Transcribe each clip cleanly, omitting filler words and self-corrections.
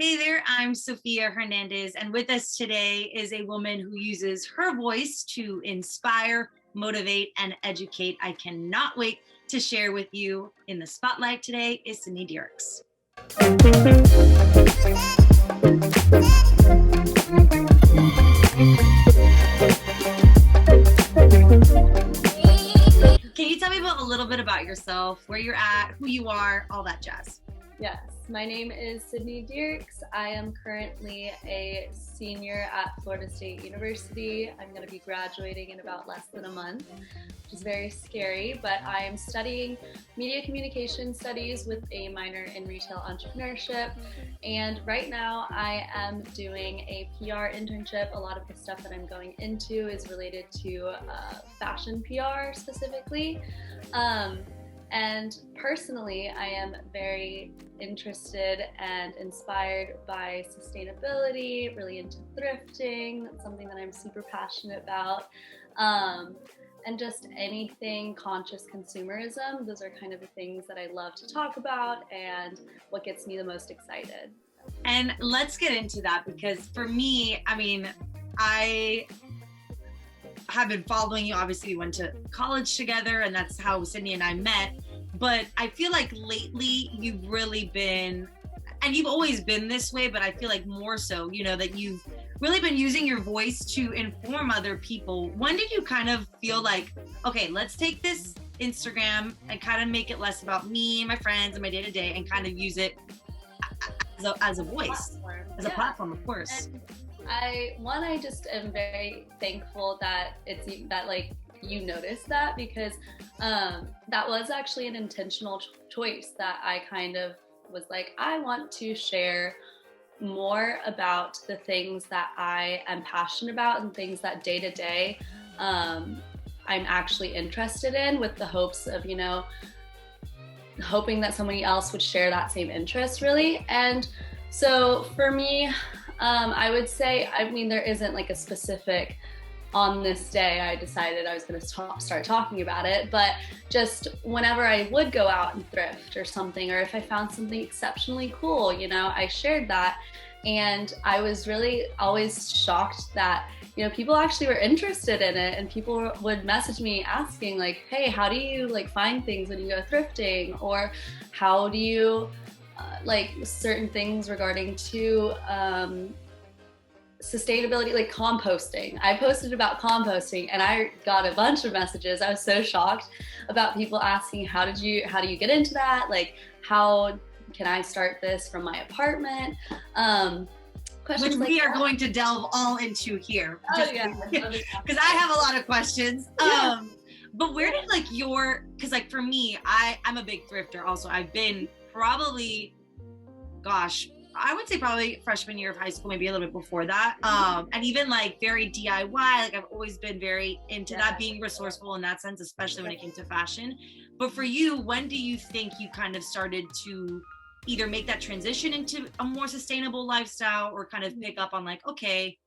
Hey there, I'm Sophia Hernandez, and with us today is a woman who uses her voice to inspire, motivate, and educate. I cannot wait to share with you. In the spotlight today is Sydney Diercks. Can you tell me about a little bit about yourself, where you're at, who you are, all that jazz? Yes, my name is Sydney Diercks. I am currently a senior at Florida State University. I'm going to be graduating in about less than a month, which is very scary, but I am studying media communication studies with a minor in retail entrepreneurship. And right now I am doing a PR internship. A lot of the stuff that I'm going into is related to fashion PR specifically. And personally, I am very interested and inspired by sustainability, really into thrifting. That's something that I'm super passionate about. And just anything conscious consumerism. Those are kind of the things that I love to talk about and what gets me the most excited. And let's get into that, because for me, I have been following you. Obviously, we went to college together, and that's how Sydney and I met. But I feel like lately you've really been, and you've always been this way, but I feel like more so, that you've really been using your voice to inform other people. When did you kind of feel like, okay, let's take this Instagram and kind of make it less about me and my friends and my day-to-day and kind of use it as a voice, as a platform, of course. And I just am very thankful that you noticed that, because that was actually an intentional choice that I kind of was like, I want to share more about the things that I am passionate about and things that day to day I'm actually interested in, with the hopes of, hoping that somebody else would share that same interest, really. And so for me, I would say, there isn't like a specific, on this day I decided I was going to start talking about it, but just whenever I would go out and thrift or something, or if I found something exceptionally cool, I shared that. And I was really always shocked that, people actually were interested in it, and people would message me asking like, hey, how do you find things when you go thrifting? Or how do you certain things regarding to sustainability, like composting. I posted about composting and I got a bunch of messages. I was so shocked about people asking, how do you get into that? Like, how can I start this from my apartment? Which we are going to delve all into here. Because I have a lot of questions. Yeah. But where did because for me, I'm a big thrifter also. I've been probably, I would say probably freshman year of high school, maybe a little bit before that. And even very DIY, I've always been very into that, being resourceful in that sense, especially when it came to fashion. But for you, when do you think you kind of started to either make that transition into a more sustainable lifestyle, or kind of pick up on okay,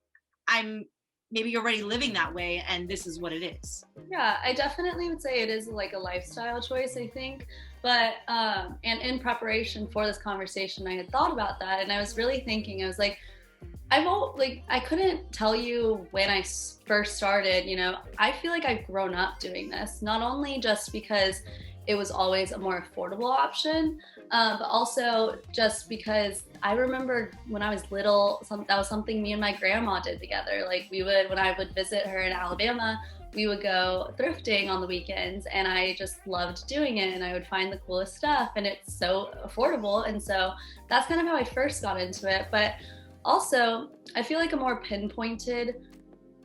I'm maybe already living that way and this is what it is? Yeah, I definitely would say it is a lifestyle choice, I think. But and in preparation for this conversation, I had thought about that, and I was really thinking, I was like, I couldn't tell you when I first started. I feel like I've grown up doing this, not only just because it was always a more affordable option, but also just because I remember when I was little, that was something me and my grandma did together. When I would visit her in Alabama, we would go thrifting on the weekends, and I just loved doing it, and I would find the coolest stuff, and it's so affordable. And so that's kind of how I first got into it. But also, I feel like a more pinpointed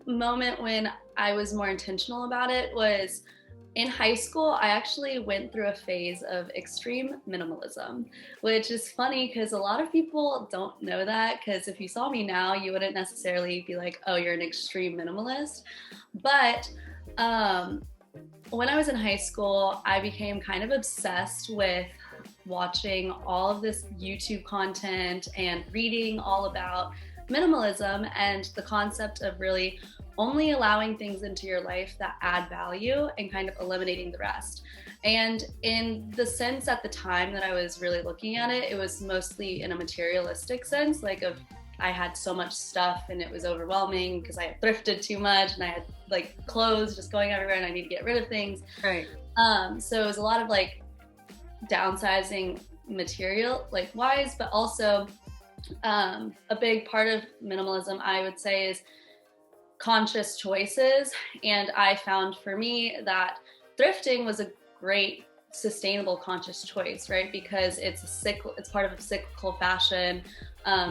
moment when I was more intentional about it was in high school. I actually went through a phase of extreme minimalism, which is funny because a lot of people don't know that, because if you saw me now, you wouldn't necessarily be like, oh, you're an extreme minimalist. But when I was in high school, I became kind of obsessed with watching all of this YouTube content and reading all about minimalism and the concept of really only allowing things into your life that add value and kind of eliminating the rest. And in the sense at the time that I was really looking at it, it was mostly in a materialistic sense, like I had so much stuff and it was overwhelming because I had thrifted too much and I had like clothes just going everywhere and I need to get rid of things. Right. So it was a lot of like downsizing material like wise, but also a big part of minimalism, I would say, is conscious choices. And I found for me that thrifting was a great sustainable conscious choice, right? Because it's part of a cyclical fashion.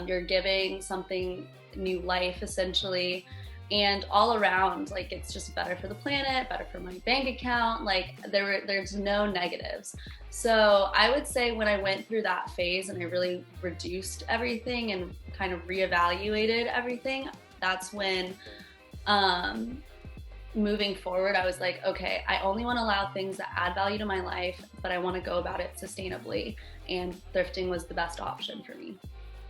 You're giving something new life essentially, and all around, like, it's just better for the planet, better for my bank account. Like there's no negatives. So I would say when I went through that phase and I really reduced everything and kind of reevaluated everything, that's when moving forward, I was like, okay, I only want to allow things that add value to my life, but I want to go about it sustainably. And thrifting was the best option for me.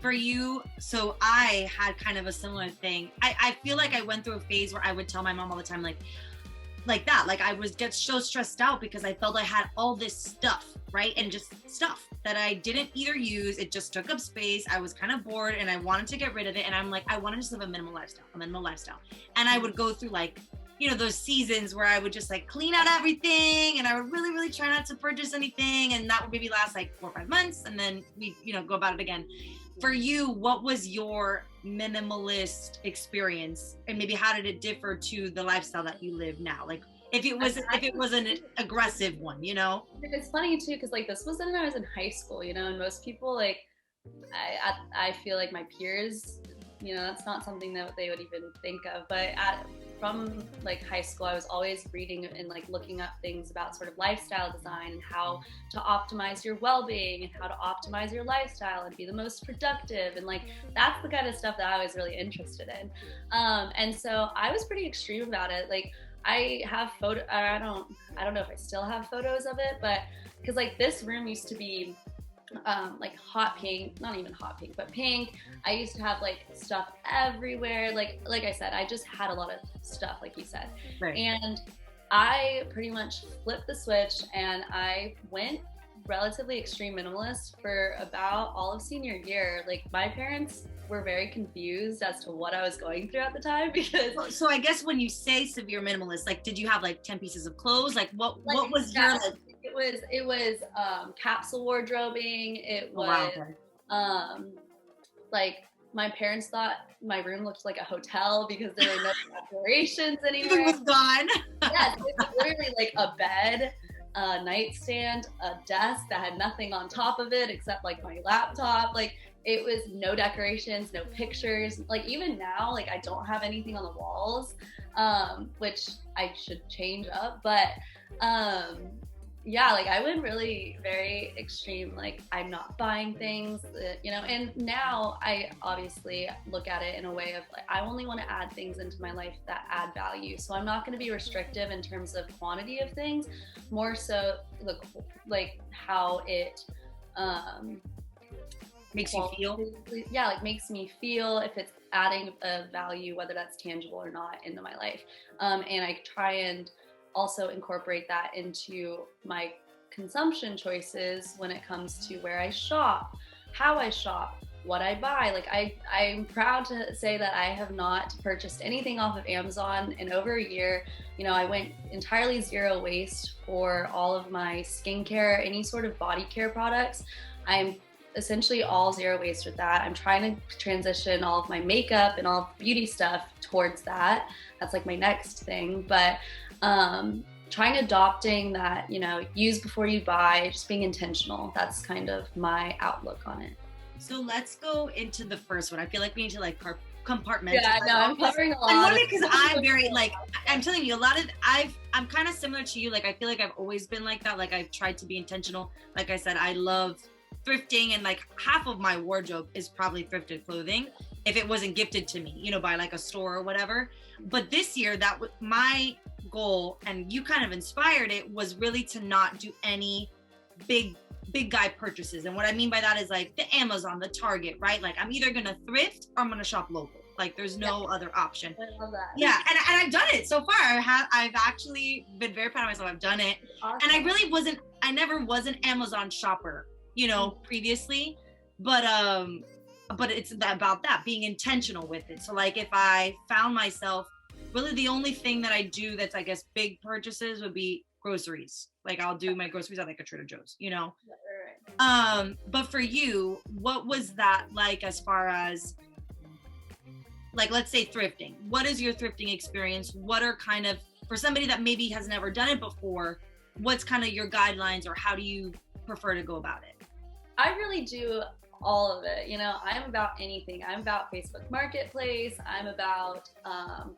For you, so I had kind of a similar thing. I feel like I went through a phase where I would tell my mom all the time, like that. Like I would get so stressed out because I felt I had all this stuff, right? And just stuff that I didn't either use. It just took up space. I was kind of bored and I wanted to get rid of it. And I'm like, I want to just live a minimal lifestyle. And I would go through like, you know, those seasons where I would just like clean out everything and I would really, really try not to purchase anything. And that would maybe last like 4 or 5 months. And then we, you know, go about it again. For you, what was your minimalist experience, and maybe how did it differ to the lifestyle that you live now? Like if it was an aggressive one, you know? It's funny too, because like this was when I was in high school, you know, and most people like, I feel like my peers, you know, that's not something that they would even think of. But from like high school, I was always reading and like looking up things about sort of lifestyle design and how to optimize your well-being and how to optimize your lifestyle and be the most productive. And like, that's the kind of stuff that I was really interested in. And so I was pretty extreme about it. Like I have I don't know if I still have photos of it, but because like this room used to be like hot pink, not even hot pink, but pink. I used to have like stuff everywhere. Like I said, I just had a lot of stuff, like you said. Right. And I pretty much flipped the switch and I went relatively extreme minimalist for about all of senior year. Like my parents were very confused as to what I was going through at the time because. So I guess when you say severe minimalist, like, did you have like 10 pieces of clothes? Like what was your like? It was capsule wardrobing. It was like my parents thought my room looked like a hotel because there were no decorations anywhere. It was gone. Yes, it was literally like a bed, a nightstand, a desk that had nothing on top of it except like my laptop. Like it was no decorations, no pictures. Like even now, like I don't have anything on the walls, which I should change up. But yeah, like I went really very extreme. Like I'm not buying things, you know, and now I obviously look at it in a way of like, I only want to add things into my life that add value. So I'm not going to be restrictive in terms of quantity of things, more so like how it makes you feel. Yeah, like makes me feel, if it's adding a value, whether that's tangible or not, into my life. And I try and also incorporate that into my consumption choices when it comes to where I shop, how I shop, what I buy. Like I'm proud to say that I have not purchased anything off of Amazon in over a year. You know, I went entirely zero waste for all of my skincare, any sort of body care products. I'm essentially all zero waste with that. I'm trying to transition all of my makeup and all of the beauty stuff towards that. That's like my next thing. But trying adopting that, you know, use before you buy, just being intentional. That's kind of my outlook on it. So let's go into the first one. I feel like we need to like compartmentalize. Yeah, no, I'm covering a lot. And only because I'm very like, I'm telling you, I'm kind of similar to you. Like I feel like I've always been like that. Like I've tried to be intentional. Like I said, I love thrifting, and like half of my wardrobe is probably thrifted clothing if it wasn't gifted to me, you know, by like a store or whatever. But this year, that was my goal, and you kind of inspired it, was really to not do any big guy purchases. And what I mean by that is like the Amazon, the Target, right? Like I'm either gonna thrift or I'm gonna shop local. Like there's no other option. I love that. Yeah, and I've done it so far. I've actually been very proud of myself. I've done it. Awesome. And I never was an Amazon shopper, previously, but it's about that, being intentional with it. So like if I found myself, really the only thing that I do that's, I guess, big purchases would be groceries. Like I'll do my groceries at like a Trader Joe's, Right. But for you, what was that like as far as, like, let's say thrifting? What is your thrifting experience? What are kind of, for somebody that maybe has never done it before, what's kind of your guidelines, or how do you prefer to go about it? I really do all of it. I'm about anything. I'm about Facebook Marketplace. I'm about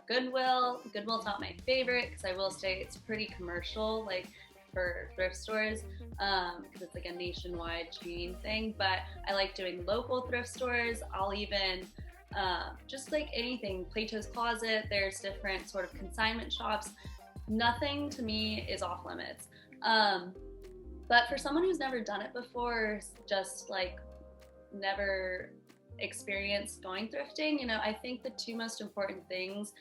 Goodwill. Goodwill's not my favorite because I will say it's pretty commercial, like for thrift stores, because it's like a nationwide chain thing. But I like doing local thrift stores. I'll even just like anything, Plato's Closet, there's different sort of consignment shops. Nothing to me is off limits. But for someone who's never done it before, just like never experienced going thrifting, I think the two most important things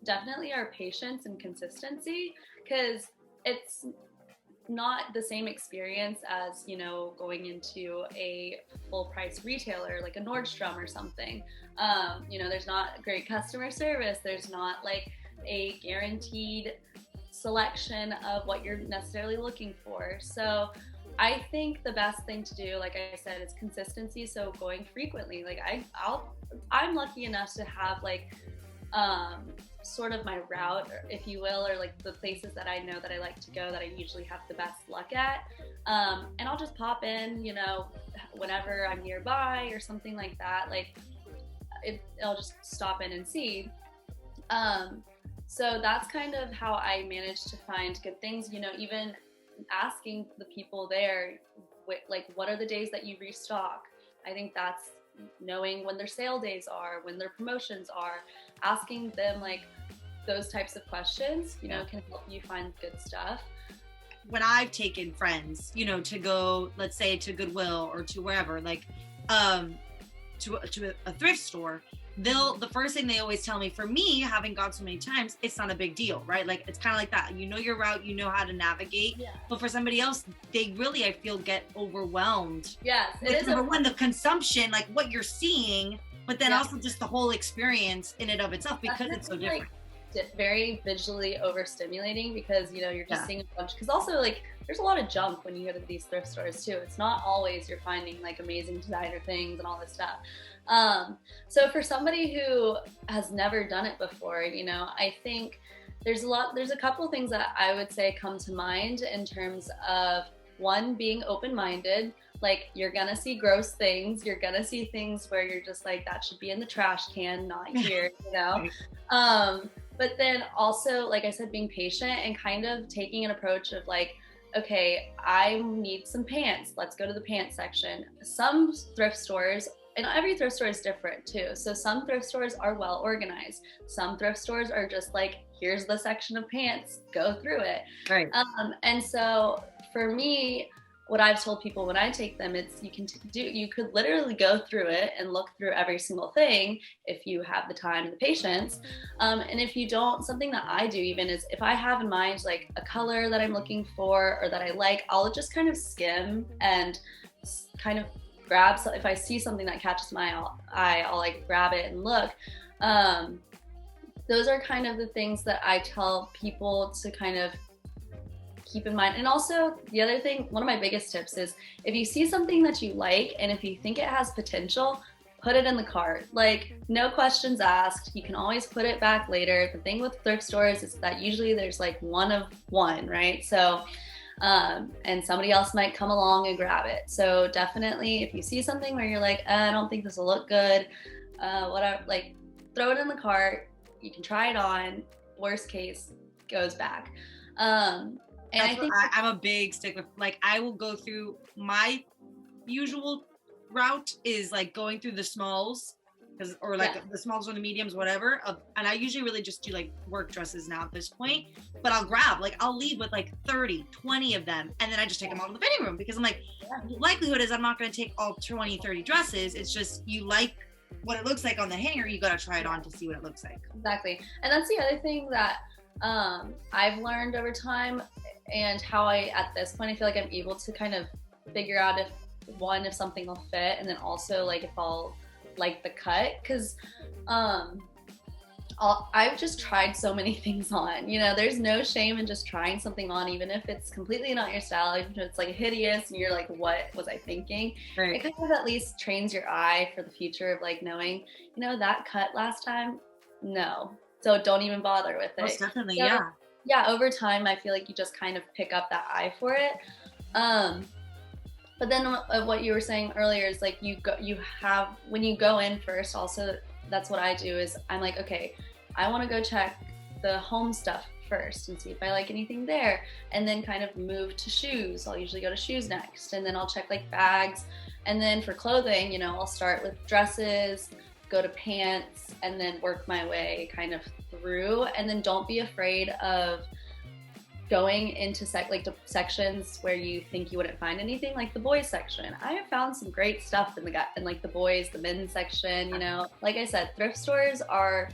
definitely are patience and consistency, because it's not the same experience as, going into a full price retailer like a Nordstrom or something. There's not great customer service. There's not like a guaranteed selection of what you're necessarily looking for. So I think the best thing to do, like I said, is consistency. So going frequently, like I'm lucky enough to have like sort of my route, if you will, or like the places that I know that I like to go that I usually have the best luck at. And I'll just pop in, whenever I'm nearby or something like that. Like I'll just stop in and see. So that's kind of how I managed to find good things, even asking the people there, like, what are the days that you restock? I think that's knowing when their sale days are, when their promotions are, asking them like those types of questions, can help you find good stuff. When I've taken friends, to go, let's say to Goodwill or to wherever, like, to a thrift store, the first thing they always tell me, for me, having gone so many times, it's not a big deal, right? Like, it's kind of like that. You know your route, you know how to navigate. Yeah. But for somebody else, they really, I feel, get overwhelmed. Yes. It is number one, the consumption, like what you're seeing, but then also just the whole experience in and of itself, because it's so different. Very visually overstimulating, because you're just seeing a bunch, because also like there's a lot of junk when you go to these thrift stores too. It's not always you're finding like amazing designer things and all this stuff. So for somebody who has never done it before, I think there's a couple things that I would say come to mind in terms of, one, being open-minded. Like, you're gonna see gross things, you're gonna see things where you're just like, that should be in the trash can, not here, But then also, like I said, being patient and kind of taking an approach of like, okay, I need some pants. Let's go to the pants section. Some thrift stores, and every thrift store is different too. So some thrift stores are well organized. Some thrift stores are just like, here's the section of pants, go through it. Right. And so for me, what I've told people when I take them, it's you could literally go through it and look through every single thing if you have the time and the patience. And if you don't, something that I do even is, if I have in mind like a color that I'm looking for or that I like, I'll just kind of skim and kind of grab. So if I see something that catches my eye, I'll like grab it and look. Those are kind of the things that I tell people to kind of keep in mind. And also the other thing, one of my biggest tips is, if you see something that you like and if you think it has potential, put it in the cart. Like, no questions asked. You can always put it back later. The thing with thrift stores is that usually there's like one of one, right? So and somebody else might come along and grab it. So definitely, if you see something where you're like, I don't think this will look good, whatever, like, throw it in the cart. You can try it on. Worst case, goes back. And I think I'm a big stickler. Like, I will go through, my usual route is like going through the smalls, or like the smalls or the mediums, whatever. And I usually really just do like work dresses now at this point, but I'll leave with like 30, 20 of them. And then I just take them all to the fitting room, because I'm like, the likelihood is I'm not going to take all 20, 30 dresses. It's just, you like what it looks like on the hanger, you gotta try it on to see what it looks like. Exactly. And that's the other thing that I've learned over time, and how at this point, I feel like I'm able to kind of figure out if something will fit, and then also like if I'll like the cut, because I've just tried so many things on, there's no shame in just trying something on, even if it's completely not your style, even if it's like hideous and you're like, what was I thinking? Right. It kind of at least trains your eye for the future of like knowing, that cut last time, no, so don't even bother with it. Most definitely. So, yeah, over time I feel like you just kind of pick up that eye for it. But then what you were saying earlier is like when you go in first, also that's what I do, is I'm like, okay, I want to go check the home stuff first and see if I like anything there, and then kind of move to shoes. I'll usually go to shoes next, and then I'll check like bags, and then for clothing, I'll start with dresses, go to pants, and then work my way kind of through. And then don't be afraid of going into the sections where you think you wouldn't find anything, like the boys section. I have found some great stuff in like the boys, the men's section. Like I said, thrift stores are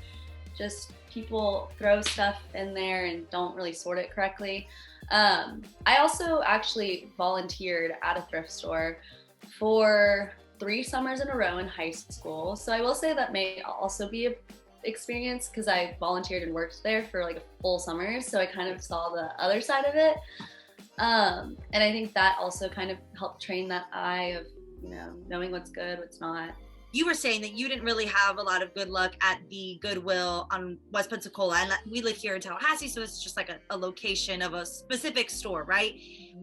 just people throw stuff in there and don't really sort it correctly. I also actually volunteered at a thrift store for 3 summers in a row in high school, so I will say that may also be a experience, because I volunteered and worked there for like a full summer, so I kind of saw the other side of it, and I think that also kind of helped train that eye of knowing what's good, what's not. You were saying that you didn't really have a lot of good luck at the Goodwill on West Pensacola, and we live here in Tallahassee, so it's just like a location of a specific store, right?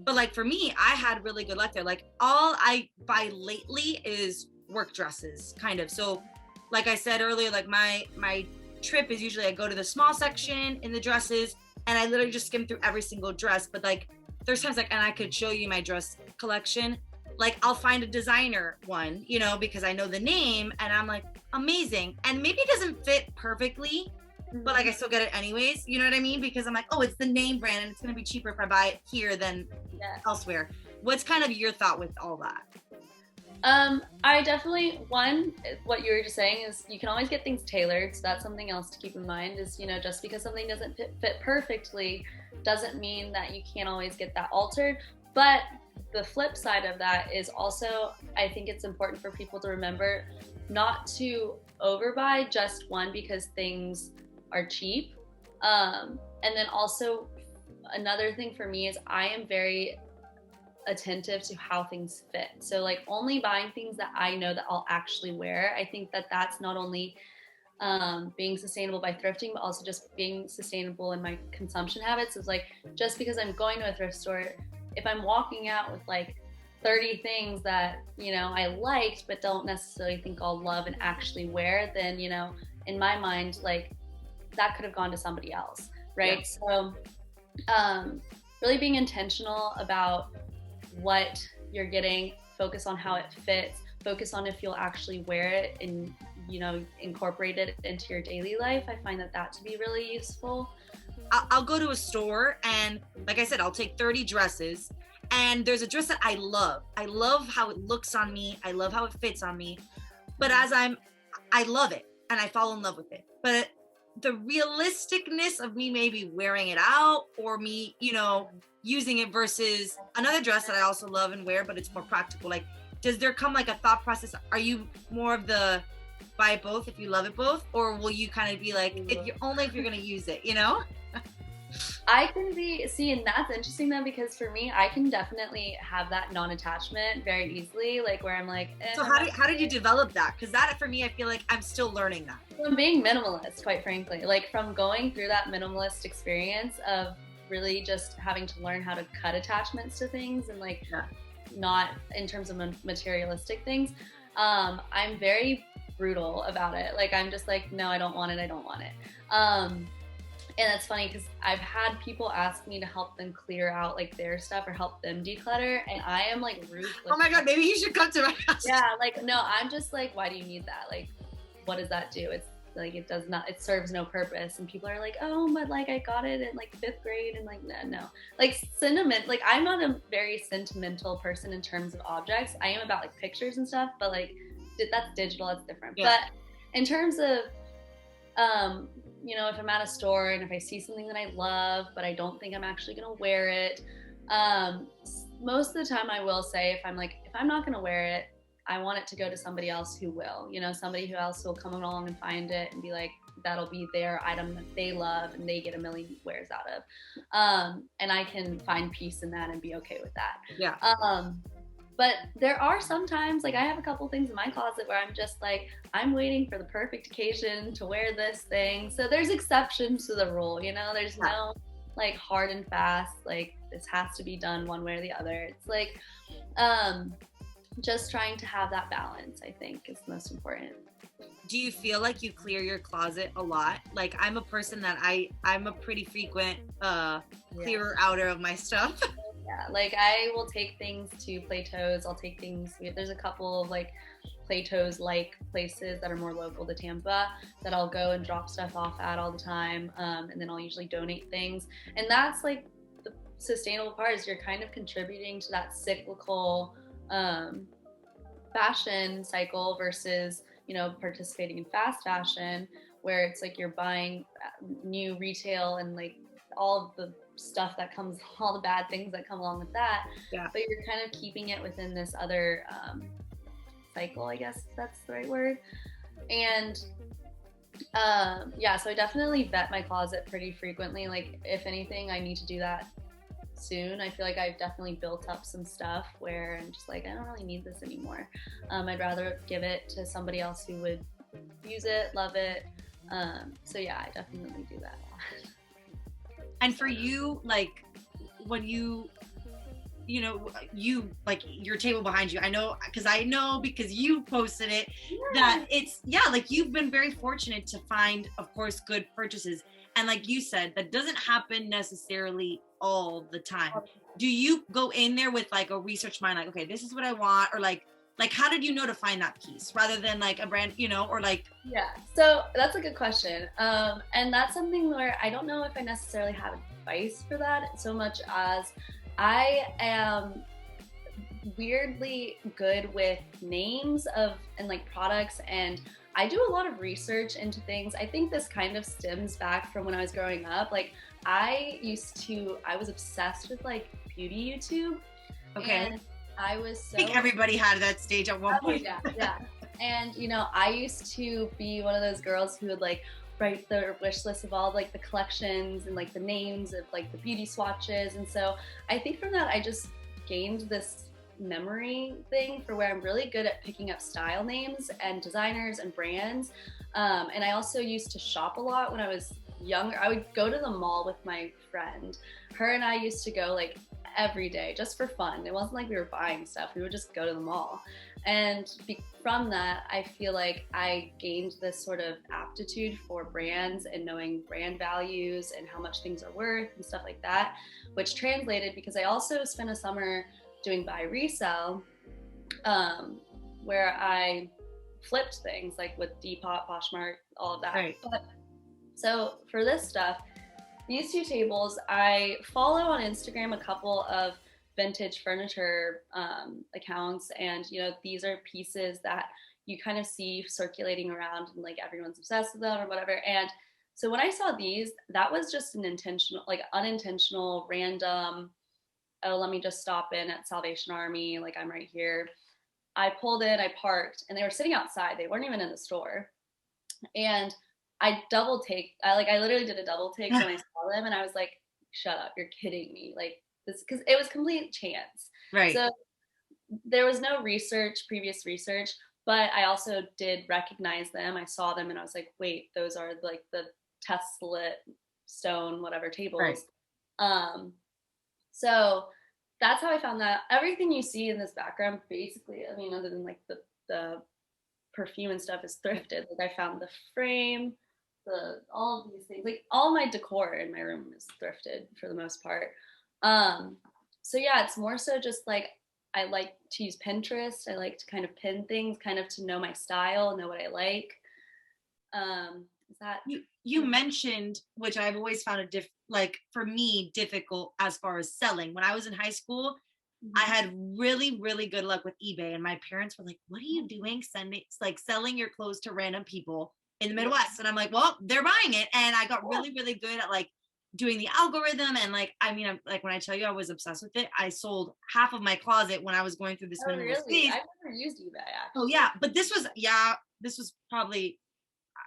But like for me, I had really good luck there. Like all I buy lately is work dresses, kind of. So like I said earlier, like my trip is usually I go to the small section in the dresses, and I literally just skim through every single dress. But like there's times like, and I could show you my dress collection, like I'll find a designer one, because I know the name, and I'm like, amazing. And maybe it doesn't fit perfectly, but like I still get it anyways, you know what I mean? Because I'm like, oh, it's the name brand, and it's gonna be cheaper if I buy it here than elsewhere. What's kind of your thought with all that? I definitely, what you were just saying is you can always get things tailored, so that's something else to keep in mind is, just because something doesn't fit perfectly doesn't mean that you can't always get that altered. But the flip side of that is also, I think it's important for people to remember not to overbuy just because things are cheap. And then also another thing for me is I am very attentive to how things fit. So like only buying things that I know that I'll actually wear. I think that that's not only being sustainable by thrifting, but also just being sustainable in my consumption habits. Is like, just because I'm going to a thrift store, if I'm walking out with like 30 things that, I liked, but don't necessarily think I'll love and actually wear, then, in my mind, like that could have gone to somebody else. Right. Yeah. So, really being intentional about what you're getting, focus on how it fits, focus on if you'll actually wear it and, incorporate it into your daily life. I find that to be really useful. I'll go to a store, and like I said, I'll take 30 dresses, and there's a dress that I love. I love how it looks on me. I love how it fits on me. But I love it, and I fall in love with it. But the realisticness of me maybe wearing it out, or me, using it versus another dress that I also love and wear, but it's more practical. Like, does there come like a thought process? Are you more of the buy it both if you love it both, or will you kind of be like, if you're going to use it, I can and that's interesting though, because for me, I can definitely have that non-attachment very easily, like where I'm like, So how did you develop that? Because that for me, I feel like I'm still learning that. From being minimalist, quite frankly, like from going through that minimalist experience of really just having to learn how to cut attachments to things and like not in terms of materialistic things. I'm very brutal about it. Like I'm just like, no, I don't want it. And it's funny because I've had people ask me to help them clear out like their stuff or help them declutter, and I am like ruthless. Oh my God, maybe you should come to my house. Yeah, like no, I'm just like, why do you need that? Like, what does that do? It's like, it serves no purpose. And people are like, oh, but like I got it in like 5th grade, and like no. Like like I'm not a very sentimental person in terms of objects. I am about like pictures and stuff, but like that's digital, that's different. Yeah. But in terms of, you know, if I'm at a store and if I see something that I love, but I don't think I'm actually going to wear it, most of the time I will say, if I'm not going to wear it, I want it to go to somebody else who will, you know, somebody who else will come along and find it and be like, that'll be their item that they love and they get a million wears out of. And I can find peace in that and be okay with that. Yeah. But there are sometimes, like I have a couple things in my closet where I'm just like, I'm waiting for the perfect occasion to wear this thing. So there's exceptions to the rule, you know, there's no like hard and fast, like this has to be done one way or the other. It's like, just trying to have that balance, I think, is most important. Do you feel like you clear your closet a lot? Like I'm a person that I'm a pretty frequent clearer outer of my stuff. Yeah, like I will take things to Plato's. I'll take things, there's a couple of like Plato's like places that are more local to Tampa that I'll go and drop stuff off at all the time. And then I'll usually donate things. And that's like the sustainable part, is you're kind of contributing to that cyclical fashion cycle versus, you know, participating in fast fashion, where it's like you're buying new retail and like all of the stuff that comes, all the bad things that come along with that. Yeah. But you're kind of keeping it within this other cycle, I guess if that's the right word. And yeah, so I definitely vet my closet pretty frequently. Like if anything, I need to do that soon. I feel like I've definitely built up some stuff where I'm just like, I don't really need this anymore. I'd rather give it to somebody else who would use it, love it. So yeah, I definitely do that a lot. And for you, like when you like your table behind you, I know because you posted it, that it's, like you've been very fortunate to find, of course, good purchases. And like you said, that doesn't happen necessarily all the time. Do you go in there with like a research mind, like, okay, this is what I want, or like how did you know to find that piece rather than like a brand, you know, or like? Yeah, so that's a good question. And that's something where I don't know if I necessarily have advice for that so much as I am weirdly good with names and like products, and I do a lot of research into things. I think this kind of stems back from when I was growing up. Like I was obsessed with like beauty YouTube. Okay. And I think everybody had that stage at one point. Yeah. And you know, I used to be one of those girls who would like write their wish list of all like the collections and like the names of like the beauty swatches. And so I think from that I just gained this memory thing for where I'm really good at picking up style names and designers and brands. And I also used to shop a lot when I was younger. I would go to the mall with my friend. Her and I used to go like every day just for fun. It wasn't like we were buying stuff. We would just go to the mall. And from that, I feel like I gained this sort of aptitude for brands and knowing brand values and how much things are worth and stuff like that, which translated because I also spent a summer doing buy resell, where I flipped things like with Depop, Poshmark, all of that. Right. But so for this stuff, these two tables, I follow on Instagram a couple of vintage furniture accounts, and you know, these are pieces that you kind of see circulating around and like everyone's obsessed with them or whatever. And so when I saw these, that was just an unintentional, random, oh, let me just stop in at Salvation Army, like I'm right here. I pulled in, I parked, and they were sitting outside. They weren't even in the store. And I literally did a double take when I saw them, and I was like, shut up, you're kidding me. Like this, because it was complete chance. Right. So there was no previous research, but I also did recognize them. I saw them and I was like, wait, those are like the Tesla stone, whatever tables. Right. So that's how I found that. Everything you see in this background, basically, I mean, other than like the perfume and stuff, is thrifted. Like I found the frame, all of these things, like all my decor in my room is thrifted for the most part. So yeah, it's more so just like I like to use Pinterest. I like to kind of pin things, kind of to know my style, know what I like. Is that you mentioned, which I've always found for me difficult as far as selling. When I was in high school, I had really, really good luck with eBay, and my parents were like, "What are you doing? Selling your clothes to random people in the Midwest?" And I'm like, "Well, they're buying it." And I got really, really good at like doing the algorithm. And like, I mean, I'm like, when I tell you I was obsessed with it, I sold half of my closet when I was going through this Oh, minimalist really? phase. I've never used eBay Oh actually. yeah, but this was probably,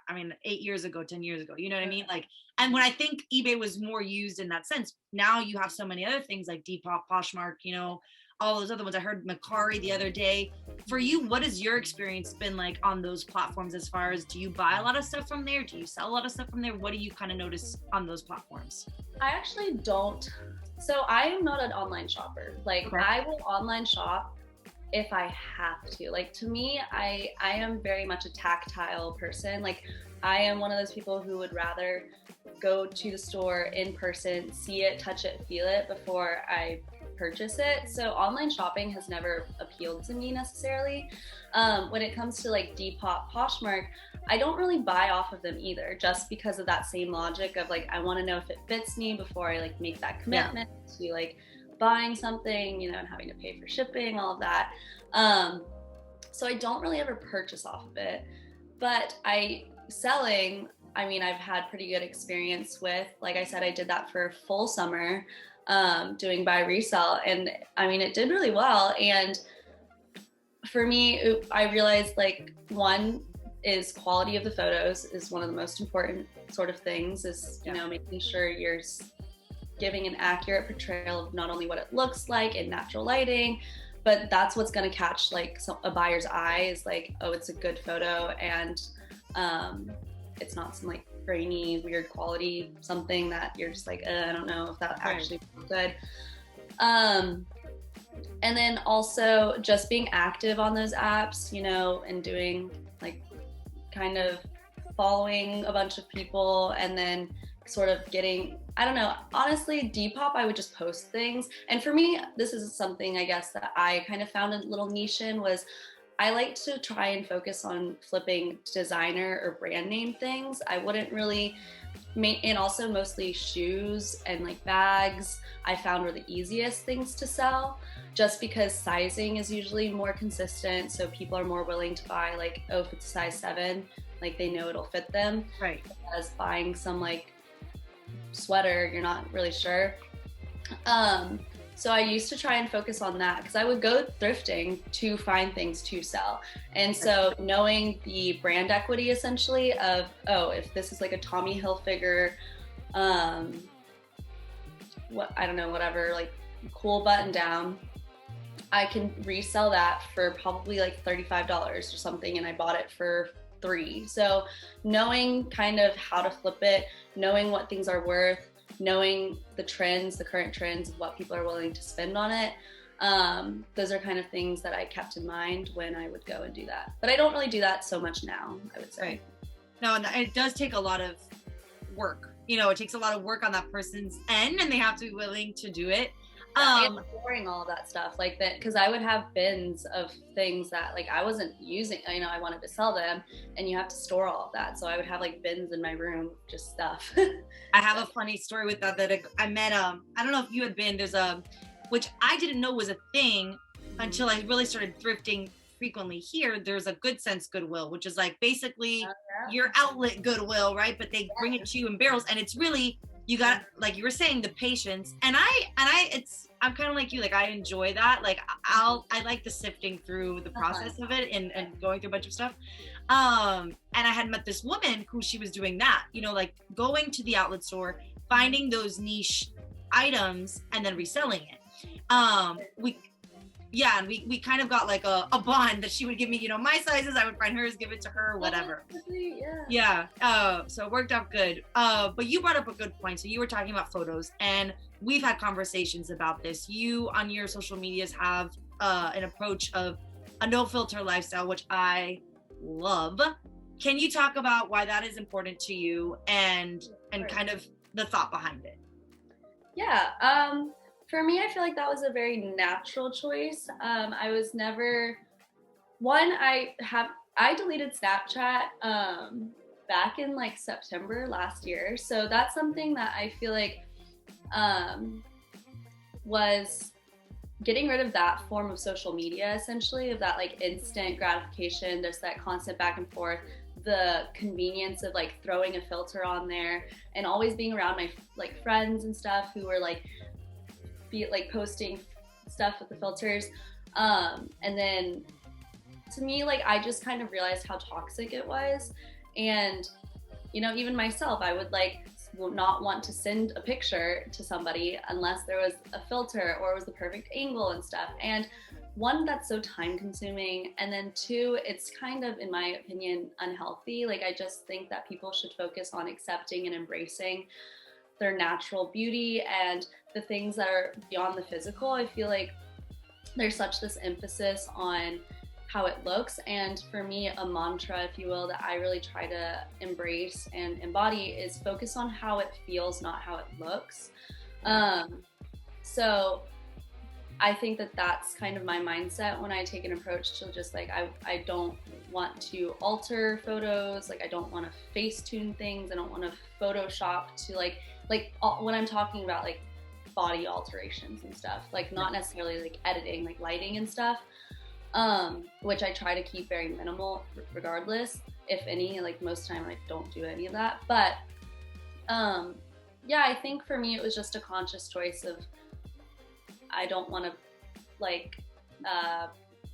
I mean, 8 years ago, 10 years ago, you know what I mean? Like, and when I think eBay was more used in that sense, now you have so many other things like Depop, Poshmark, you know, all those other ones. I heard Macari the other day. For you, what has your experience been like on those platforms as far as, do you buy a lot of stuff from there? Do you sell a lot of stuff from there? What do you kind of notice on those platforms? I actually don't. So I am not an online shopper. Like Okay. I will online shop if I have to. Like to me, I am very much a tactile person. Like I am one of those people who would rather go to the store in person, see it, touch it, feel it before I purchase it. So online shopping has never appealed to me necessarily. When it comes to like Depop, Poshmark, I don't really buy off of them either, just because of that same logic of like I want to know if it fits me before I like make that commitment to like buying something, you know, and having to pay for shipping, all of that. So I don't really ever purchase off of it. But I mean, I've had pretty good experience with, like I said, I did that for a full summer, doing buy resell. And I mean, it did really well. And for me, I realized like one is quality of the photos is one of the most important sort of things is, you know, making sure you're giving an accurate portrayal of not only what it looks like in natural lighting, but that's what's going to catch like a buyer's eye is like, oh, it's a good photo and it's not some like grainy, weird quality, something that you're just like, I don't know if that actually looks good. And then also just being active on those apps, you know, and doing like kind of following a bunch of people and then sort of getting, I don't know, honestly, Depop, I would just post things. And for me, this is something I guess that I kind of found a little niche in was I like to try and focus on flipping designer or brand name things. I wouldn't really and also mostly shoes and like bags I found were the easiest things to sell just because sizing is usually more consistent, so people are more willing to buy like, oh, if it's a size 7, like they know it'll fit them, Right. as buying some like sweater you're not really sure. So I used to try and focus on that because I would go thrifting to find things to sell. And so knowing the brand equity essentially of, oh, if this is like a Tommy Hilfiger, whatever, like cool button down, I can resell that for probably like $35 or something. And I bought it for $3. So knowing kind of how to flip it, knowing what things are worth, knowing the trends, the current trends of what people are willing to spend on it. Those are kind of things that I kept in mind when I would go and do that. But I don't really do that so much now, I would say. Right. No, and it does take a lot of work. You know, it takes a lot of work on that person's end and they have to be willing to do it. And storing all of that stuff like that, because I would have bins of things that like I wasn't using, you know, I wanted to sell them and you have to store all of that. So I would have like bins in my room, just stuff. I have a funny story with that I met, I don't know if you had been, there's which I didn't know was a thing until I really started thrifting frequently here. There's a Good Sense Goodwill, which is like basically your outlet Goodwill, right? But they bring it to you in barrels and it's really, you got, like you were saying, the patience. And I'm kind of like you, like I enjoy that. Like I like the sifting through the process of it and going through a bunch of stuff. And I had met this woman who she was doing that, you know, like going to the outlet store, finding those niche items and then reselling it. And we kind of got like a bond that she would give me, you know, my sizes, I would find hers, give it to her, whatever. Yeah. So it worked out good. But you brought up a good point. So you were talking about photos and we've had conversations about this. You on your social medias have an approach of a no filter lifestyle, which I love. Can you talk about why that is important to you and kind of the thought behind it? Yeah. For me, I feel like that was a very natural choice. I was never I deleted Snapchat back in like September last year. So that's something that I feel like was getting rid of that form of social media, essentially, of that like instant gratification, there's that constant back and forth, the convenience of like throwing a filter on there, and always being around my like friends and stuff who were like posting stuff with the filters, and then to me, like, I just kind of realized how toxic it was. And even myself, I would like not want to send a picture to somebody unless there was a filter or it was the perfect angle and stuff. And one, that's so time consuming, and then two, it's kind of, in my opinion, unhealthy. Like, I just think that people should focus on accepting and embracing their natural beauty and the things that are beyond the physical. I feel like there's such this emphasis on how it looks, and for me, a mantra, if you will, that I really try to embrace and embody is focus on how it feels, not how it looks. So I think that that's kind of my mindset when I take an approach to just like, I don't want to alter photos, like I don't want to Facetune things, I don't want to Photoshop to like when I'm talking about like body alterations and stuff, like not necessarily like editing, like lighting and stuff, which I try to keep very minimal regardless, if any, like most of the time I don't do any of that. But yeah, I think for me it was just a conscious choice of I don't want to like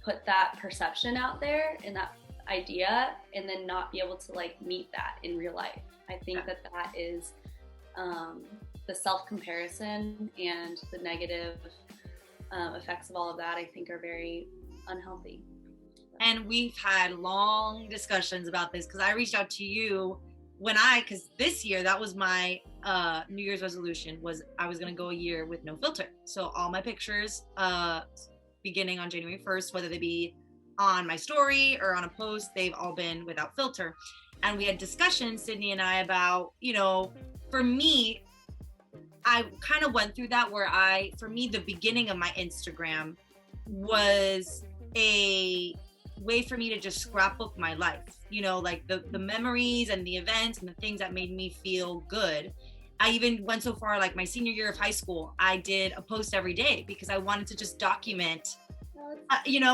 put that perception out there and that idea and then not be able to like meet that in real life. I think that is the self-comparison and the negative effects of all of that, I think, are very unhealthy. And we've had long discussions about this because I reached out to you because this year, that was my New Year's resolution, was I was going to go a year with no filter. So all my pictures beginning on January 1st, whether they be on my story or on a post, they've all been without filter. And we had discussions, Sydney and I, about, for me, I kind of went through that where for me, the beginning of my Instagram was a way for me to just scrapbook my life, like the memories and the events and the things that made me feel good. I even went so far, like my senior year of high school, I did a post every day because I wanted to just document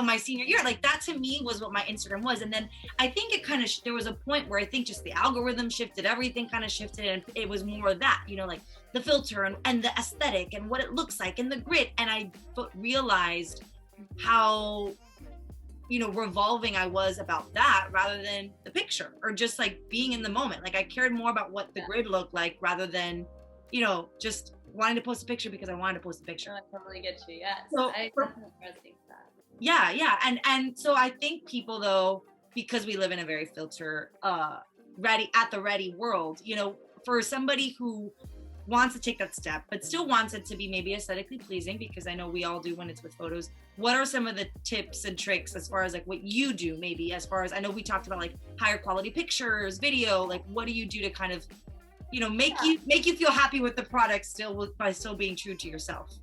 my senior year. Like that to me was what my Instagram was. And then I think it kind of there was a point where I think just the algorithm shifted, everything kind of shifted, and it was more of that, like the filter and the aesthetic and what it looks like and the grit. And I realized how revolving I was about that rather than the picture or just like being in the moment. Like I cared more about what the grid looked like rather than just wanting to post a picture because I wanted to post a picture. No, I totally get you. Yes, so, I definitely resonate with that. Yeah, and so I think people, though, because we live in a very filter ready world, for somebody who wants to take that step but still wants it to be maybe aesthetically pleasing, because I know we all do when it's with photos, what are some of the tips and tricks as far as like what you do, maybe as far as, I know we talked about like higher quality pictures, video, like what do you do to kind of make you feel happy with the product by still being true to yourself?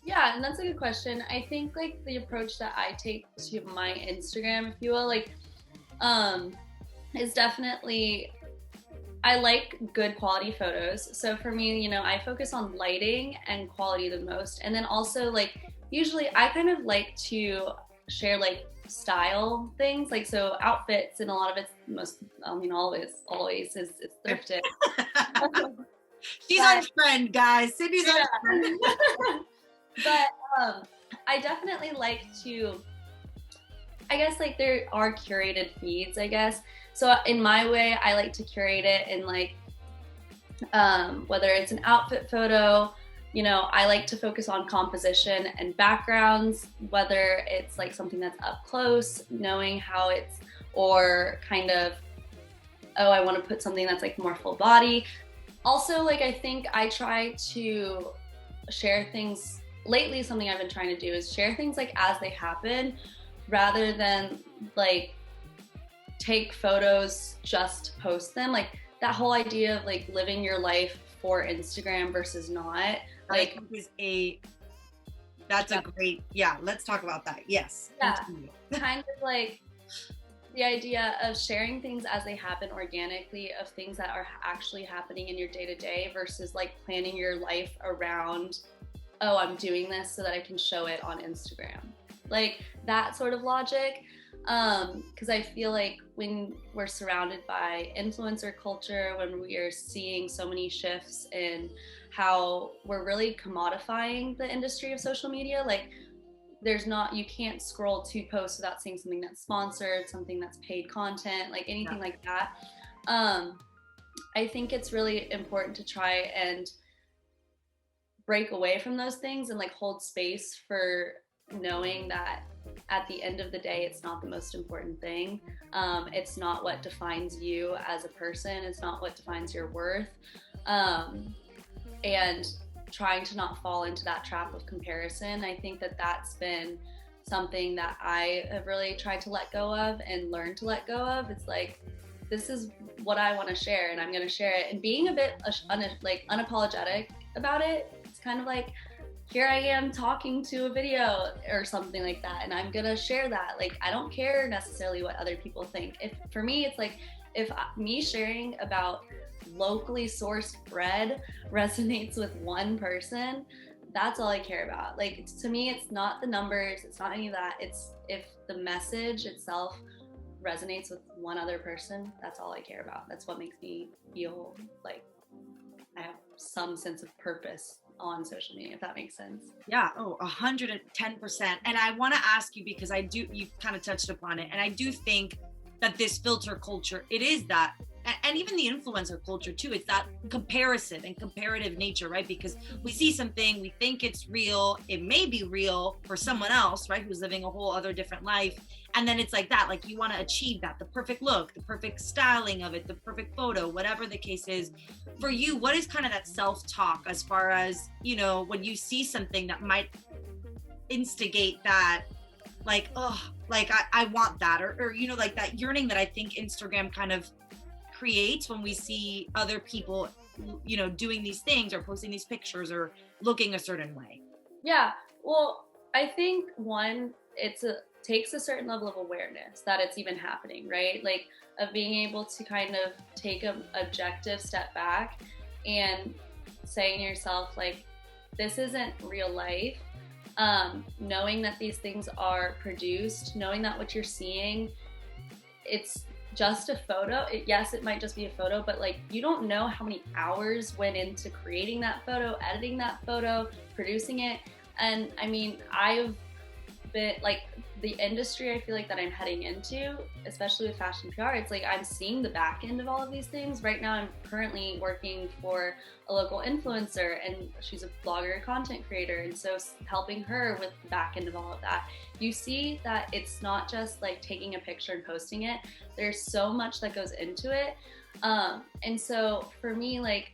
Yeah, and that's a good question. I think like the approach that I take to my Instagram, if you will, like is definitely, I like good quality photos. So for me, I focus on lighting and quality the most. And then also like, usually I kind of like to share like style things, like so outfits, and a lot of it's always is thrifted. She's on trend, guys. Sydney's on trend. But I definitely like to, I guess like there are curated feeds, I guess. So in my way, I like to curate it in like, whether it's an outfit photo, I like to focus on composition and backgrounds, whether it's like something that's up close, knowing how it's, or kind of, I want to put something that's like more full body. Also, like, I think I try to share things, lately something I've been trying to do is share things like as they happen, rather than like take photos just to post them. Like that whole idea of like living your life for Instagram versus not, like that's a great, let's talk about that. Yes. Yeah. Kind of like the idea of sharing things as they happen organically, of things that are actually happening in your day-to-day versus like planning your life around oh, I'm doing this so that I can show it on Instagram. Like that sort of logic. Because I feel like when we're surrounded by influencer culture, when we are seeing so many shifts in how we're really commodifying the industry of social media, like you can't scroll 2 posts without seeing something that's sponsored, something that's paid content, like anything like that. I think it's really important to try and break away from those things and like hold space for knowing that at the end of the day, it's not the most important thing. It's not what defines you as a person. It's not what defines your worth. And trying to not fall into that trap of comparison. I think that that's been something that I have really tried to let go of and learn to let go of. It's like, this is what I want to share and I'm going to share it. And being a bit unapologetic about it, it's kind of like, here I am talking to a video or something like that, and I'm gonna share that. Like, I don't care necessarily what other people think. For me, it's like, if me sharing about locally sourced bread resonates with one person, that's all I care about. Like, to me, it's not the numbers, it's not any of that. It's if the message itself resonates with one other person, that's all I care about. That's what makes me feel like I have some sense of purpose on social media, if that makes sense. Yeah. Oh, 110%. And I want to ask you, because you kind of touched upon it. And I do think that this filter culture, it is that, and even the influencer culture too, it's that comparison and comparative nature, right? Because we see something, we think it's real, it may be real for someone else, right? Who's living a whole other different life. And then it's like that, like you want to achieve that, the perfect look, the perfect styling of it, the perfect photo, whatever the case is. For you, what is kind of that self-talk as far as, when you see something that might instigate that, like, oh, like I want that, or like that yearning that I think Instagram kind of creates when we see other people, doing these things or posting these pictures or looking a certain way? Yeah, well, I think one, takes a certain level of awareness that it's even happening, right? Like, of being able to kind of take an objective step back and saying to yourself, like, this isn't real life. Knowing that these things are produced, knowing that what you're seeing, it's just a photo. Yes, it might just be a photo, but like, you don't know how many hours went into creating that photo, editing that photo, producing it. And I mean, I've been like, the industry I feel like that I'm heading into, especially with fashion PR, it's like I'm seeing the back end of all of these things. Right now I'm currently working for a local influencer, and she's a blogger, content creator, and so helping her with the back end of all of that. You see that it's not just like taking a picture and posting it. There's so much that goes into it. And so for me, like,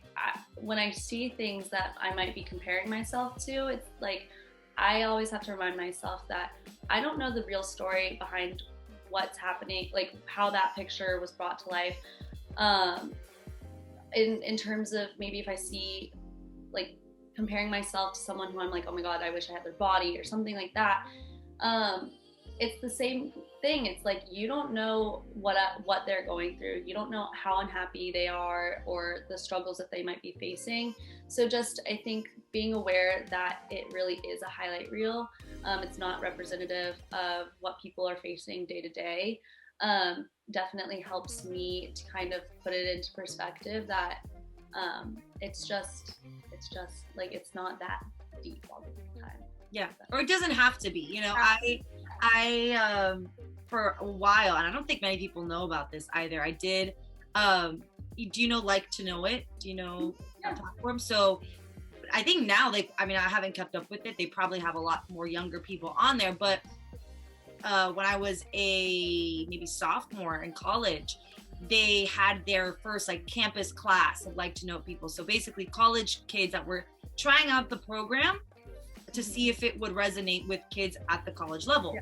when I see things that I might be comparing myself to, it's like, I always have to remind myself that I don't know the real story behind what's happening, like how that picture was brought to life. In terms of maybe if I see, like, comparing myself to someone who I'm like, oh my God, I wish I had their body or something like that. It's the same thing. It's like, you don't know what they're going through. You don't know how unhappy they are or the struggles that they might be facing. So just, I think, being aware that it really is a highlight reel. It's not representative of what people are facing day to day. Definitely helps me to kind of put it into perspective that it's just like, it's not that deep all the time. Yeah, or it doesn't have to be. I for a while, and I don't think many people know about this either, I did, do you know Like to Know It? Do you know that platform? So I think now, like, I mean, I haven't kept up with it. They probably have a lot more younger people on there, but when I was maybe sophomore in college, they had their first like campus class of Like to Know It people. So basically college kids that were trying out the program to see if it would resonate with kids at the college level. Yeah.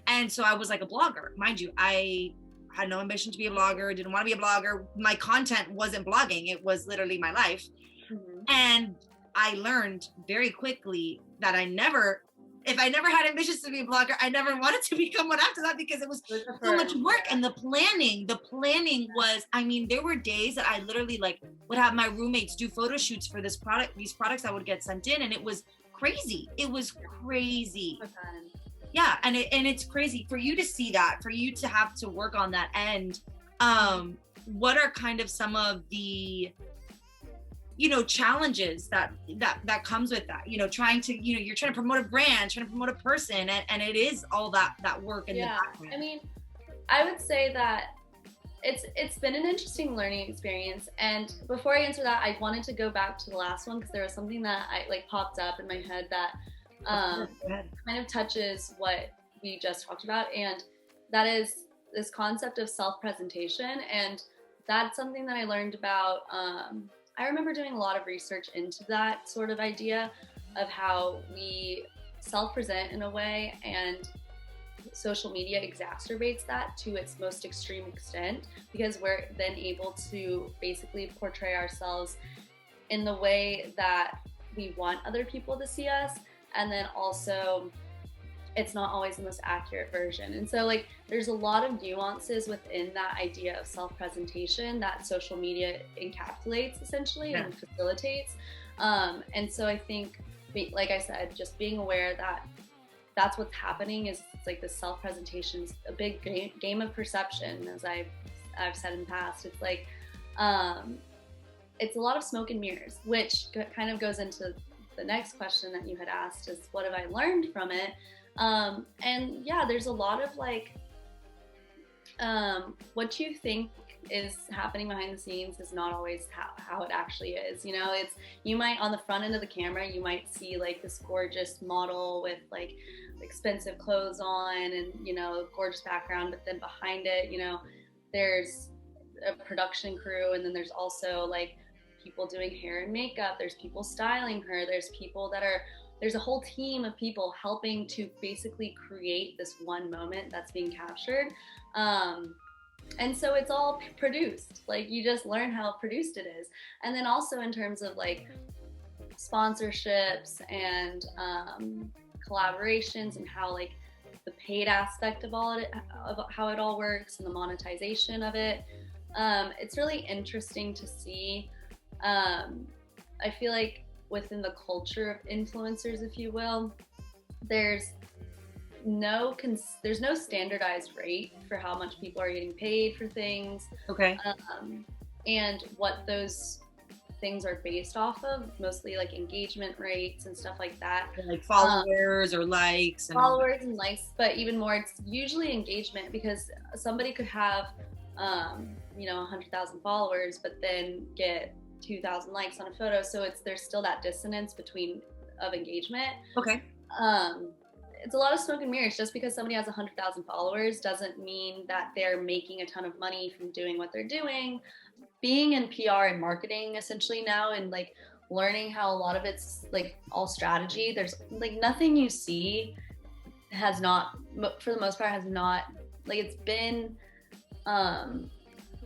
And so I was like a blogger. Mind you, I had no ambition to be a blogger, didn't want to be a blogger. My content wasn't blogging. It was literally my life. Mm-hmm. And I learned very quickly that if I never had ambitions to be a blogger, I never wanted to become one after that, because it was so much work. And the planning was, I mean, there were days that I literally like would have my roommates do photo shoots for these products I would get sent in. And it was crazy. It was crazy. Okay. Yeah, and it's crazy for you to see that, for you to have to work on that end. What are kind of some of the, you know, challenges that comes with that, you know, trying to, you know, you're trying to promote a brand, trying to promote a person, and it is all that work in the background. I mean, I would say that it's been an interesting learning experience. And before I answer that, I wanted to go back to the last one because there was something that I like popped up in my head that kind of touches what we just talked about, and that is this concept of self-presentation. And that's something that I learned about. I remember doing a lot of research into that sort of idea of how we self-present in a way, and social media exacerbates that to its most extreme extent, because we're then able to basically portray ourselves in the way that we want other people to see us, and then also it's not always the most accurate version. And so like there's a lot of nuances within that idea of self-presentation that social media encapsulates essentially and facilitates. And so I think, like I said, just being aware that that's what's happening is it's like the self-presentation is a big game of perception, as I've said in the past. It's like, it's a lot of smoke and mirrors, which kind of goes into the next question that you had asked is what have I learned from it? And yeah, there's a lot of like, what you think is happening behind the scenes is not always how it actually is. You know, it's, you might on the front end of the camera, you might see like this gorgeous model with like expensive clothes on and, you know, gorgeous background, but then behind it, you know, there's a production crew, and then there's also like people doing hair and makeup, there's people styling her, there's a whole team of people helping to basically create this one moment that's being captured. And so it's all produced, like you just learn how produced it is. And then also in terms of like sponsorships and collaborations and how like the paid aspect of all it, of how it all works and the monetization of it, it's really interesting to see. I feel like within the culture of influencers, if you will, there's no standardized rate for how much people are getting paid for things. Okay. And what those things are based off of, mostly like engagement rates and stuff like that. Like followers or likes. Followers and likes, but even more, it's usually engagement, because somebody could have, 100,000 followers, but then get 2,000 likes on a photo. So there's still that dissonance of engagement. Okay. It's a lot of smoke and mirrors. Just because somebody has 100,000 followers doesn't mean that they're making a ton of money from doing what they're doing. Being in PR and marketing essentially now, and like learning how a lot of it's like all strategy, there's like nothing you see has not, for the most part, has not, like it's been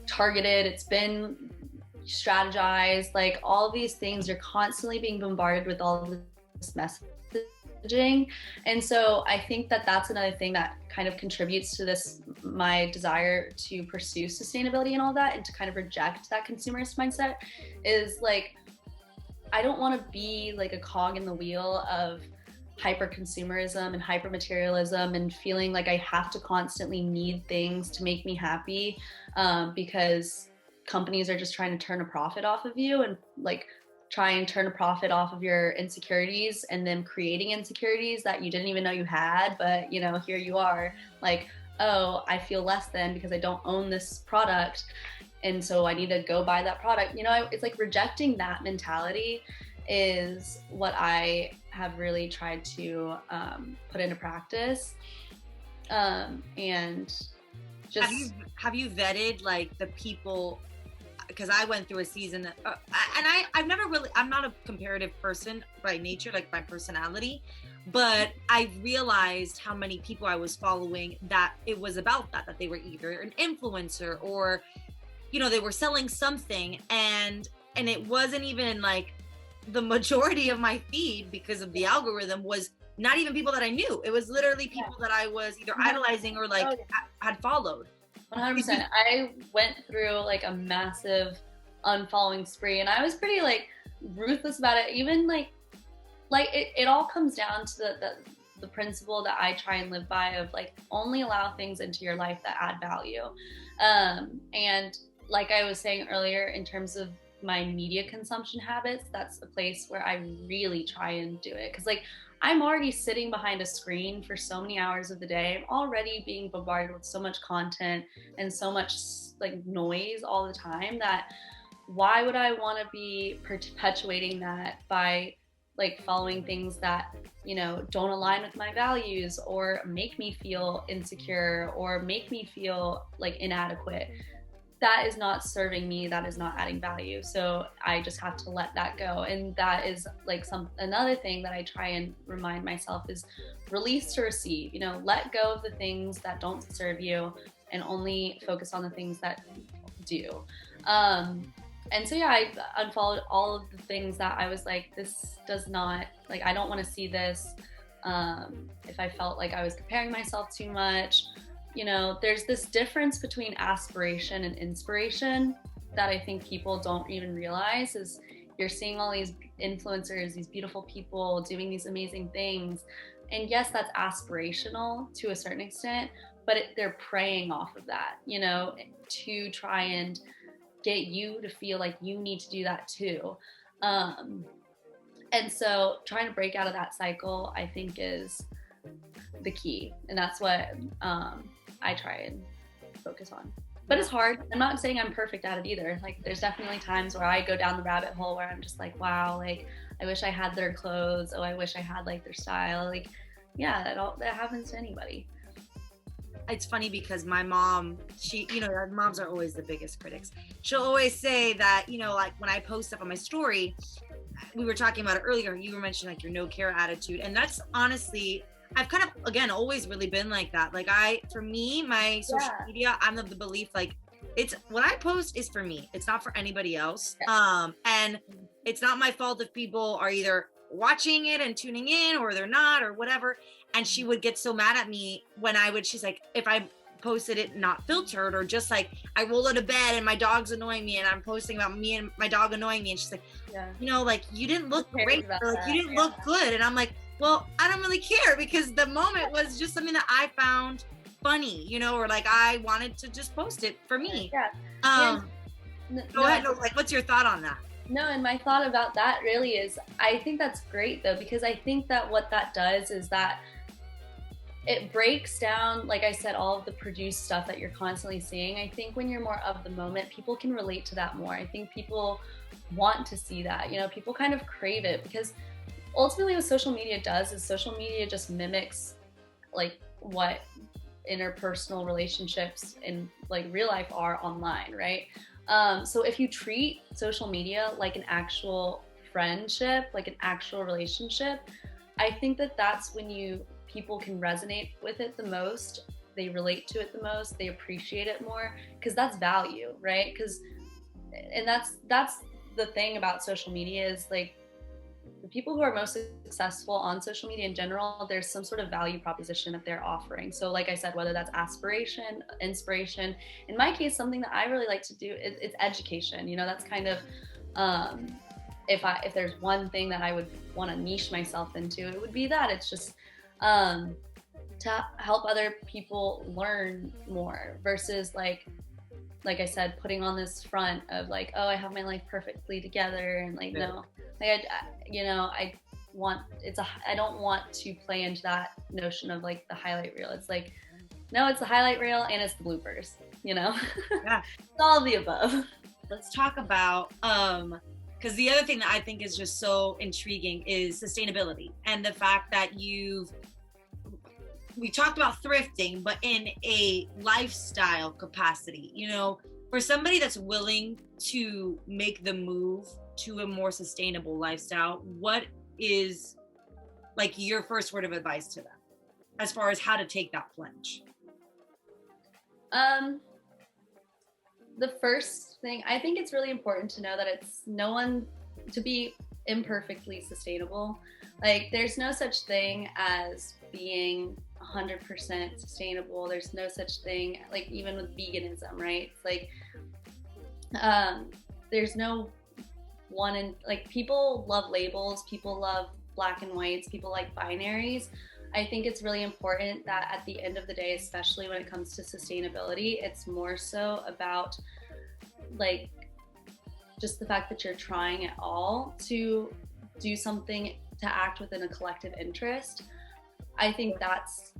targeted, it's been strategized, like all of these things, you're constantly being bombarded with all of this messaging. And so I think that that's another thing that kind of contributes to this, my desire to pursue sustainability and all that, and to kind of reject that consumerist mindset, is like, I don't want to be like a cog in the wheel of hyper consumerism and hyper materialism and feeling like I have to constantly need things to make me happy, because companies are just trying to turn a profit off of you, and like try and turn a profit off of your insecurities, and then creating insecurities that you didn't even know you had, but you know, here you are like, oh, I feel less than because I don't own this product, and so I need to go buy that product. You know, it's like rejecting that mentality is what I have really tried to put into practice. And just have you vetted like the people? Because I went through a season that, and I'm not a comparative person by nature, like my personality, but I realized how many people I was following that it was about that they were either an influencer or, you know, they were selling something, and it wasn't even like the majority of my feed, because of the algorithm, was not even people that I knew. It was literally people that I was either idolizing or like had followed. 100%. I went through like a massive unfollowing spree, and I was pretty like ruthless about it. Even like like it all comes down to the principle that I try and live by of like only allow things into your life that add value. And like I was saying earlier, in terms of my media consumption habits, that's a place where I really try and do it. Cause like I'm already sitting behind a screen for so many hours of the day. I'm already being bombarded with so much content and so much like noise all the time that why would I want to be perpetuating that by like following things that, you know, don't align with my values or make me feel insecure or make me feel like inadequate? That is not serving me. That is not adding value. So I just have to let that go. And that is like another thing that I try and remind myself is release to receive, you know, let go of the things that don't serve you and only focus on the things that do. And so, yeah, I unfollowed all of the things that I was like, this does not, like, I don't want to see this. If I felt like I was comparing myself too much, you know, there's this difference between aspiration and inspiration that I think people don't even realize is you're seeing all these influencers, these beautiful people doing these amazing things. And yes, that's aspirational to a certain extent, but they're preying off of that, you know, to try and get you to feel like you need to do that too. And so trying to break out of that cycle, I think, is the key. And that's what I try and focus on. But it's hard. I'm not saying I'm perfect at it either. Like there's definitely times where I go down the rabbit hole where I'm just like, wow, like I wish I had their clothes. Oh, I wish I had like their style. Like, yeah, that happens to anybody. It's funny because my mom, she, you know, our moms are always the biggest critics. She'll always say that, you know, like when I post stuff on my story, we were talking about it earlier, you were mentioning like your no care attitude. And that's honestly, I've kind of, again, always really been like that. Like for me, my social media, I'm of the belief, like it's what I post is for me. It's not for anybody else. And it's not my fault if people are either watching it and tuning in or they're not or whatever. And she would get so mad at me when she's like, if I posted it not filtered or just like I roll out of bed and my dog's annoying me and I'm posting about me and my dog annoying me. And she's like, you know, like you didn't look great or like you didn't look good. And I'm like, well, I don't really care because the moment was just something that I found funny, you know, or like I wanted to just post it for me. Go ahead. No, like, what's your thought on that? No, and my thought about that really is, I think that's great though, because I think that what that does is that it breaks down, like I said, all of the produced stuff that you're constantly seeing. I think when you're more of the moment, people can relate to that more. I think people want to see that, you know, people kind of crave it because ultimately what social media does is social media just mimics like what interpersonal relationships in like real life are online, right? So if you treat social media like an actual friendship, like an actual relationship, I think that that's when people can resonate with it the most. They relate to it the most. They appreciate it more because that's value, right? And that's the thing about social media is like the people who are most successful on social media in general, there's some sort of value proposition that they're offering. So like I said, whether that's aspiration, inspiration, in my case, something that I really like to do is it's education. You know, that's kind of, if there's one thing that I would want to niche myself into, it would be that. It's just to help other people learn more versus like I said, putting on this front of like, oh, I have my life perfectly together and like, no, like I don't want to play into that notion of like the highlight reel. It's like, no, it's the highlight reel and it's the bloopers, you know? Yeah. It's all of the above. Let's talk about, because the other thing that I think is just so intriguing is sustainability and the fact that we talked about thrifting, but in a lifestyle capacity, you know, for somebody that's willing to make the move to a more sustainable lifestyle, what is like your first word of advice to them as far as how to take that plunge? The first thing, I think it's really important to know that it's no one to be imperfectly sustainable. Like there's no such thing as being 100% sustainable. There's no such thing, like even with veganism, right? It's like there's no one, like people love labels, people love black and whites, people like binaries. I think it's really important that at the end of the day, especially when it comes to sustainability, it's more so about like just the fact that you're trying at all to do something to act within a collective interest. I think that's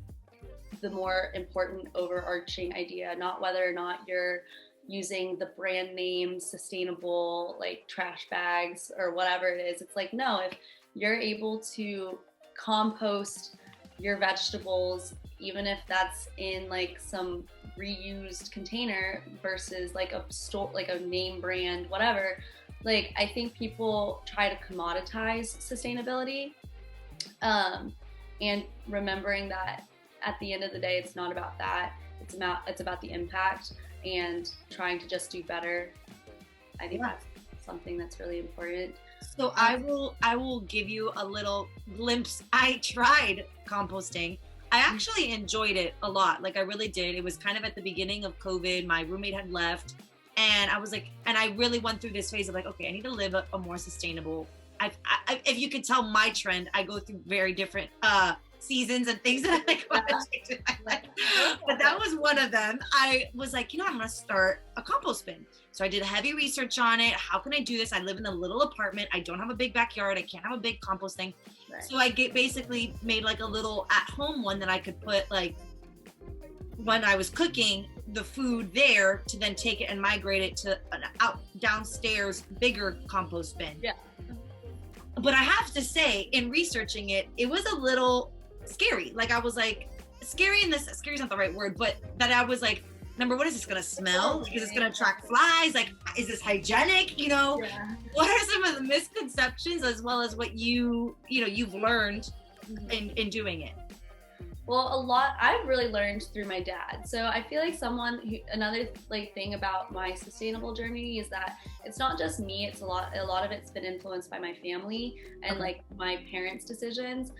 the more important overarching idea, not whether or not you're using the brand name sustainable like trash bags or whatever it is. It's like, no, if you're able to compost your vegetables, even if that's in like some reused container versus like a store, like a name brand, whatever. Like, I think people try to commoditize sustainability, and remembering that at the end of the day, it's not about that. It's about the impact and trying to just do better. I think that's something that's really important. So I will give you a little glimpse. I tried composting. I actually enjoyed it a lot. Like, I really did. It was kind of at the beginning of COVID. My roommate had left, and I was like, and I really went through this phase of like, okay, I need to live a more sustainable. If you could tell my trend, I go through very different seasons and things that I want to change in my life. But that was one of them. I was like, I'm going to start a compost bin. So I did heavy research on it. How can I do this? I live in a little apartment. I don't have a big backyard. I can't have a big compost thing. Right. So I basically made like a little at-home one that I could put like when I was cooking the food there to then take it and migrate it to an downstairs bigger compost bin. Yeah. But I have to say, in researching it, it was a little scary. Like, I was like, scary is not the right word, but that I was like, number one, is this gonna smell? Like, is this gonna attract flies? Like, is this hygienic? Yeah. What are some of the misconceptions as well as what you've learned in doing it? Well, a lot I've really learned through my dad. So I feel like another like thing about my sustainable journey is that it's not just me. It's a lot of it's been influenced by my family and like my parents' decisions.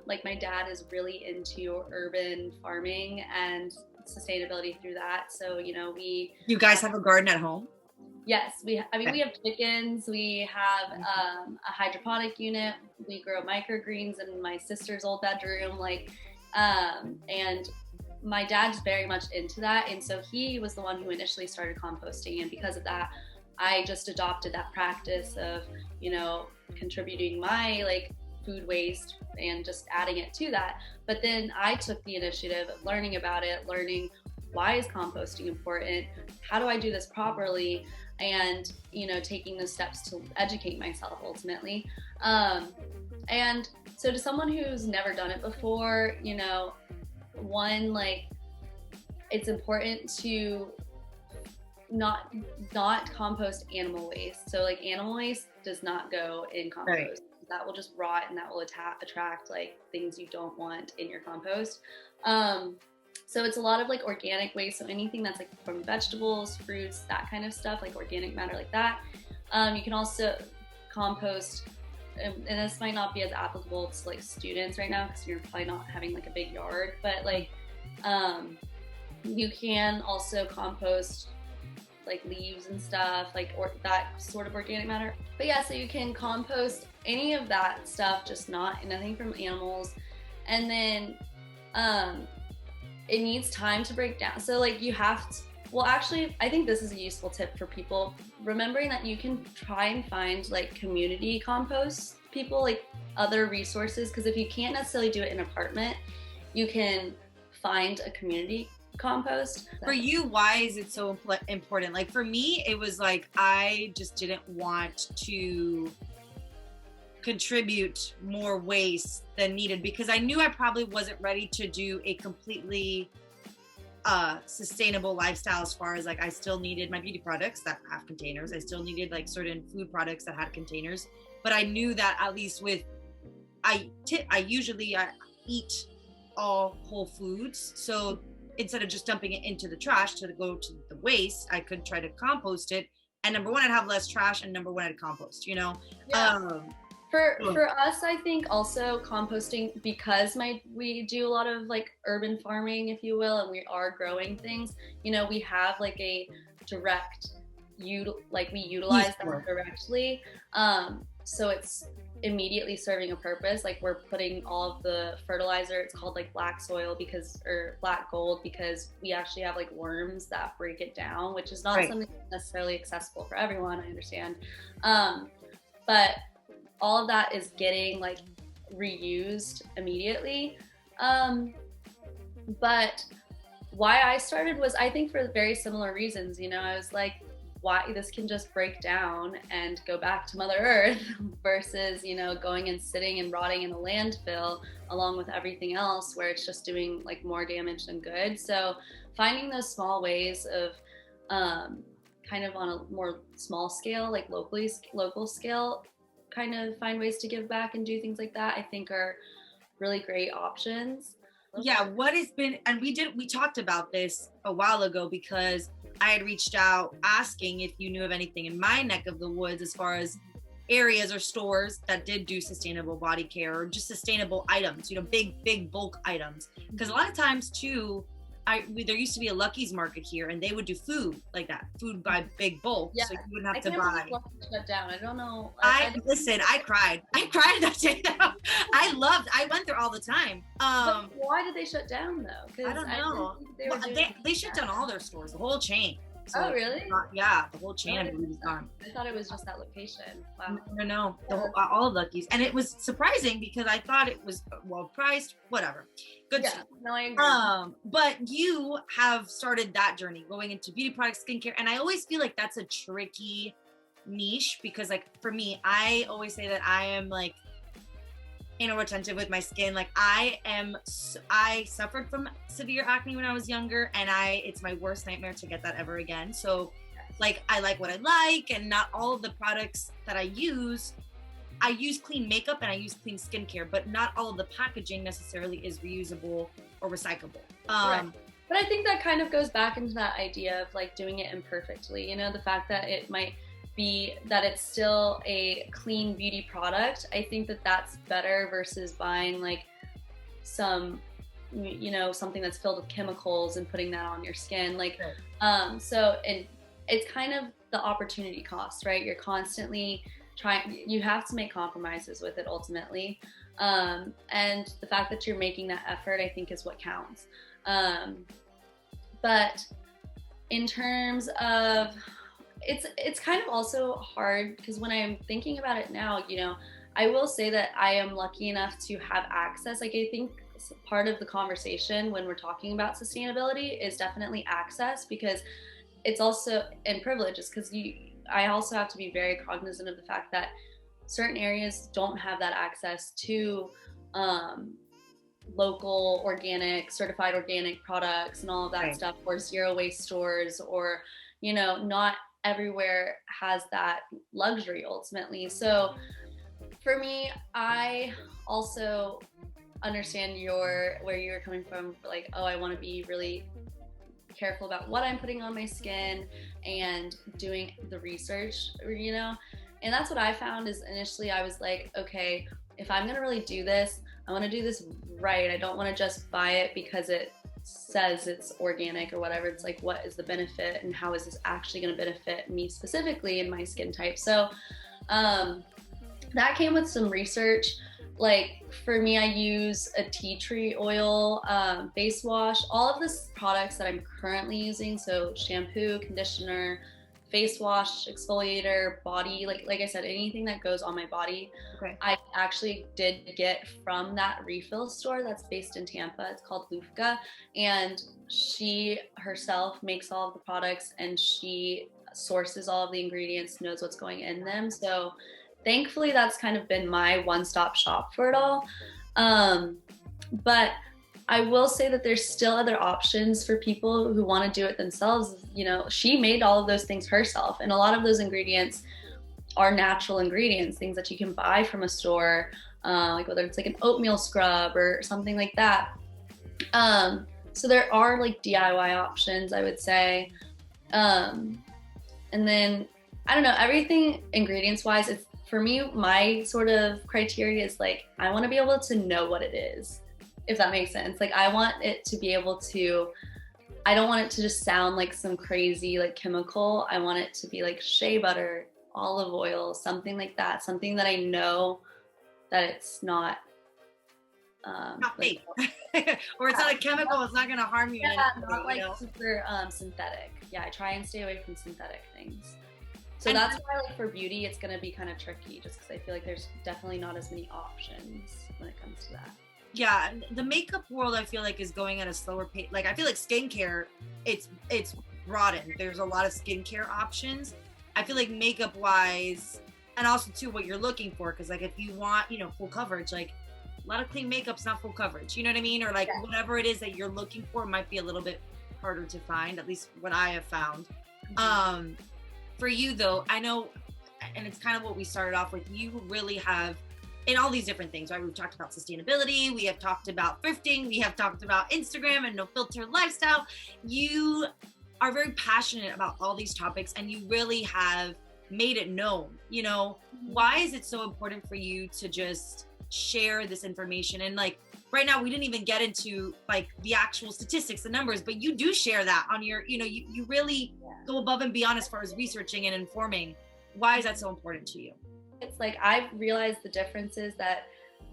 Like, my dad is really into urban farming and sustainability through that. So, You guys have a garden at home? Yes, we have chickens, we have a hydroponic unit, we grow microgreens in my sister's old bedroom, and my dad's very much into that, and so he was the one who initially started composting, and because of that, I just adopted that practice of, contributing my like food waste and just adding it to that. But then I took the initiative of learning about it, learning why is composting important, how do I do this properly, and taking the steps to educate myself ultimately. And so to someone who's never done it before, one, like, it's important to not compost animal waste. So like, animal waste does not go in compost. Right. That will just rot, and that will attract like things you don't want in your compost. So it's a lot of like organic waste. So anything that's like from vegetables, fruits, that kind of stuff, like organic matter like that. You can also compost, and this might not be as applicable to like students right now because you're probably not having like a big yard, but like you can also compost like leaves and stuff, like, or that sort of organic matter. But yeah, so you can compost any of that stuff, just nothing from animals. And then it needs time to break down. So like, you have to, well, actually, I think this is a useful tip for people, remembering that you can try and find like community compost people, like other resources, because if you can't necessarily do it in an apartment, you can find a community compost. For you, why is it so important? Like, for me, it was like, I just didn't want to contribute more waste than needed, because I knew I probably wasn't ready to do a completely sustainable lifestyle, as far as like, I still needed my beauty products that have containers. I still needed like certain food products that had containers, but I knew that at least with, I usually eat all whole foods. So instead of just dumping it into the trash to go to the waste, I could try to compost it. And number one, I'd have less trash, and number one, I'd compost, Yeah. For us, I think also composting, because we do a lot of like urban farming, if you will, and we are growing things, we have like a direct we utilize that directly. So it's immediately serving a purpose. Like we're putting all of the fertilizer, it's called like black soil or black gold, because we actually have like worms that break it down, which is not something necessarily accessible for everyone, I understand. But all of that is getting like reused immediately. But why I started was, I think, for very similar reasons. You know, I was like, why this can just break down and go back to Mother Earth versus, you know, going and sitting and rotting in a landfill along with everything else where it's just doing like more damage than good. So finding those small ways of kind of on a more small scale, like local scale, kind of find ways to give back and do things like that, I think are really great options. Yeah, what has been, and we talked about this a while ago, because I had reached out asking if you knew of anything in my neck of the woods as far as areas or stores that did do sustainable body care or just sustainable items, you know, big bulk items. Because a lot of times too, there used to be a Lucky's market here, and they would do food like that, food by big bulk, so you wouldn't have to buy. Shut down. I don't know. Listen, I cried that day. I went there all the time. But why did they shut down though? I don't know. They shut down all their stores, the whole chain. So oh, really? Yeah, the whole chain I believe is gone. I thought it was just that location. Wow. No, all of Lucky's. And it was surprising because I thought it was well priced, whatever. Good stuff. No, I agree. But you have started that journey going into beauty products, skincare, and I always feel like that's a tricky niche because, like, for me, I always say that I am like anal retentive with my skin. Like I suffered from severe acne when I was younger, and it's my worst nightmare to get that ever again. So like I like what I like, and not all of the products that I use clean makeup and I use clean skincare, but not all of the packaging necessarily is reusable or recyclable. Right. But I think that kind of goes back into that idea of like doing it imperfectly, you know, the fact that it might be that it's still a clean beauty product. I think that that's better versus buying like some, you know, something that's filled with chemicals and putting that on your skin. Like, and it's kind of the opportunity cost, right? You're constantly you have to make compromises with it ultimately. And the fact that you're making that effort, I think, is what counts. But in terms of, it's kind of also hard because when I'm thinking about it now, you know, I will say that I am lucky enough to have access. Like, I think part of the conversation when we're talking about sustainability is definitely access, because it's also, and privilege is because I also have to be very cognizant of the fact that certain areas don't have that access to local organic, certified organic products and all of that stuff, or zero waste stores, or, you know, not everywhere has that luxury ultimately. So for me, I also understand where you're coming from, like, oh, I want to be really careful about what I'm putting on my skin and doing the research, you know. And that's what I found is initially I was like, okay, if I'm gonna really do this, I want to do this right. I don't want to just buy it because it says it's organic or whatever. It's like, what is the benefit and how is this actually going to benefit me specifically in my skin type? So that came with some research. Like for me, I use a tea tree oil face wash. All of the products that I'm currently using, so shampoo, conditioner, face wash, exfoliator, body, like I said, anything that goes on my body, I actually did get from that refill store that's based in Tampa. It's called Lufka, and she herself makes all of the products and she sources all of the ingredients, knows what's going in them. So thankfully that's kind of been my one-stop shop for it all. But I will say that there's still other options for people who want to do it themselves. You know, she made all of those things herself, and a lot of those ingredients are natural ingredients, things that you can buy from a store, like whether it's like an oatmeal scrub or something like that. So there are like DIY options, I would say. And then, I don't know, everything ingredients wise, it's, for me, my sort of criteria is like, I want to be able to know what it is, if that makes sense. Like I want it to be able to, I don't want it to just sound like some crazy like chemical. I want it to be like shea butter, olive oil, something like that. Something that I know that it's not not fake. Or it's not a chemical, it's not gonna harm you. Yeah, not like super synthetic. Yeah, I try and stay away from synthetic things. So that's why, like, for beauty, it's gonna be kind of tricky, just because I feel like there's definitely not as many options when it comes to that. Yeah, the makeup world, I feel like, is going at a slower pace. Like, I feel like skincare, it's broadened. There's a lot of skincare options. I feel like makeup wise, and also too what you're looking for, because like if you want, you know, full coverage, like a lot of clean makeup's not full coverage. You know what I mean? Or like whatever it is that you're looking for might be a little bit harder to find. At least what I have found. For you though, I know, and it's kind of what we started off with, you really have, in all these different things, right? We've talked about sustainability, we have talked about thrifting, we have talked about Instagram and no filter lifestyle. You are very passionate about all these topics, and you really have made it known, you know. Why is it so important for you to just share this information? And like right now, we didn't even get into like the actual statistics, the numbers, but you do share that on your, you know, you really go above and beyond as far as researching and informing. Why is that so important to you? It's like I've realized the differences that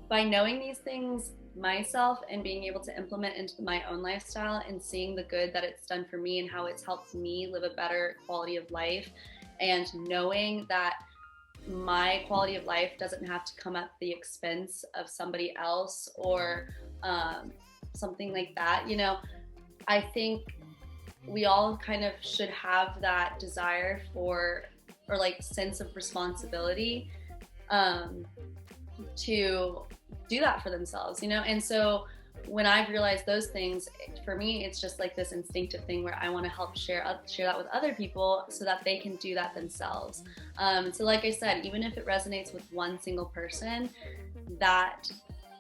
by knowing these things myself and being able to implement into my own lifestyle and seeing the good that it's done for me and how it's helped me live a better quality of life, and knowing that my quality of life doesn't have to come at the expense of somebody else or something like that. You know, I think we all kind of should have that desire for, or like sense of responsibility to do that for themselves, you know? And so when I've realized those things, for me, it's just like this instinctive thing where I want to help share that with other people so that they can do that themselves. So like I said, even if it resonates with one single person, that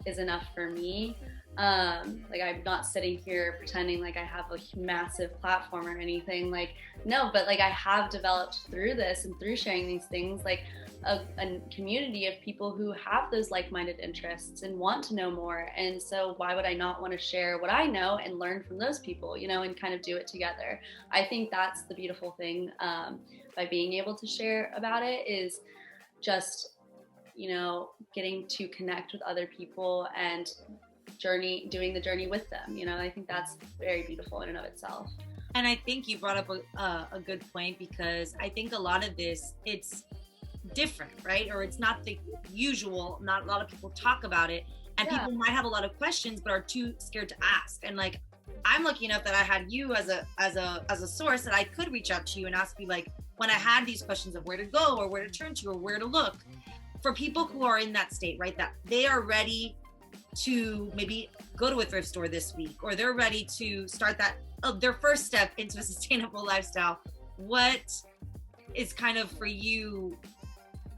is enough for me. Like I'm not sitting here pretending like I have a massive platform or anything, like no, but like I have developed through this and through sharing these things, like a community of people who have those like-minded interests and want to know more. And so why would I not want to share what I know and learn from those people, you know, and kind of do it together. I think that's the beautiful thing by being able to share about it, is just, you know, getting to connect with other people and doing the journey with them. You know, I think that's very beautiful in and of itself. And I think you brought up a good point, because I think a lot of this, it's different, right? Or it's not the usual, not a lot of people talk about it, and people might have a lot of questions but are too scared to ask. And like I'm lucky enough that I had you as a source that I could reach out to you and ask you, like when I had these questions of where to go or where to turn to or where to look. For people who are in that state, right, that they are ready to maybe go to a thrift store this week, or they're ready to start that their first step into a sustainable lifestyle, what is kind of for you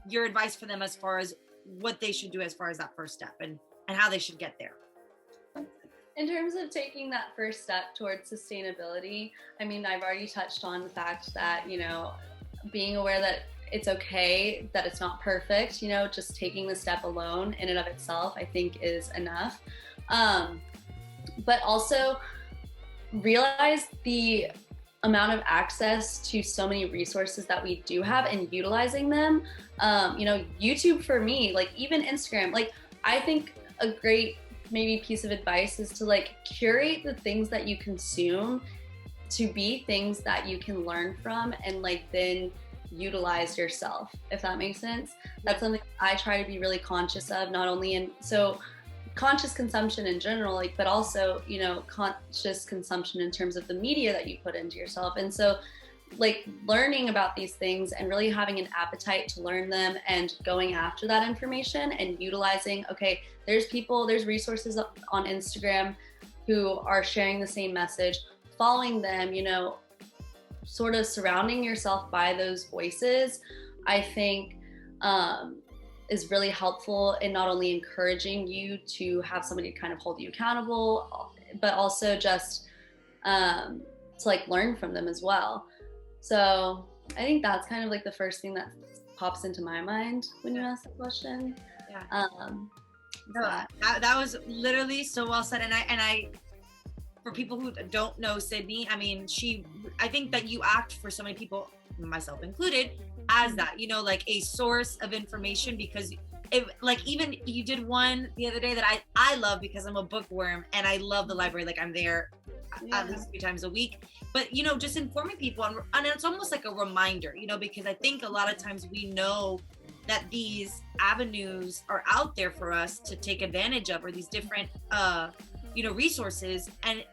your advice for them as far as what they should do as far as that first step and how they should get there? In terms of taking that first step towards sustainability, I mean, I've already touched on the fact that, you know, being aware that it's okay, that it's not perfect, you know, just taking the step alone in and of itself, I think is enough. But also realize the amount of access to so many resources that we do have and utilizing them. You know, YouTube for me, like even Instagram, like I think a great maybe piece of advice is to like curate the things that you consume to be things that you can learn from and like then utilize yourself, if that makes sense. That's something I try to be really conscious of, not only in conscious consumption in general, like, but also, you know, conscious consumption in terms of the media that you put into yourself. And so like learning about these things and really having an appetite to learn them and going after that information and utilizing, okay, there's resources on Instagram who are sharing the same message, following them, you know, sort of surrounding yourself by those voices, I think is really helpful in not only encouraging you to have somebody to kind of hold you accountable, but also just to like learn from them as well. So I think that's kind of like the first thing that pops into my mind when you ask the question. Yeah. That was literally so well said. And I, for people who don't know Sydney, I mean, I think that you act for so many people, myself included, as that, you know, like a source of information, because like even you did one the other day that I love because I'm a bookworm and I love the library. Like I'm there at least 3 times a week, but you know, just informing people and it's almost like a reminder, you know, because I think a lot of times we know that these avenues are out there for us to take advantage of, or these different you know, resources, and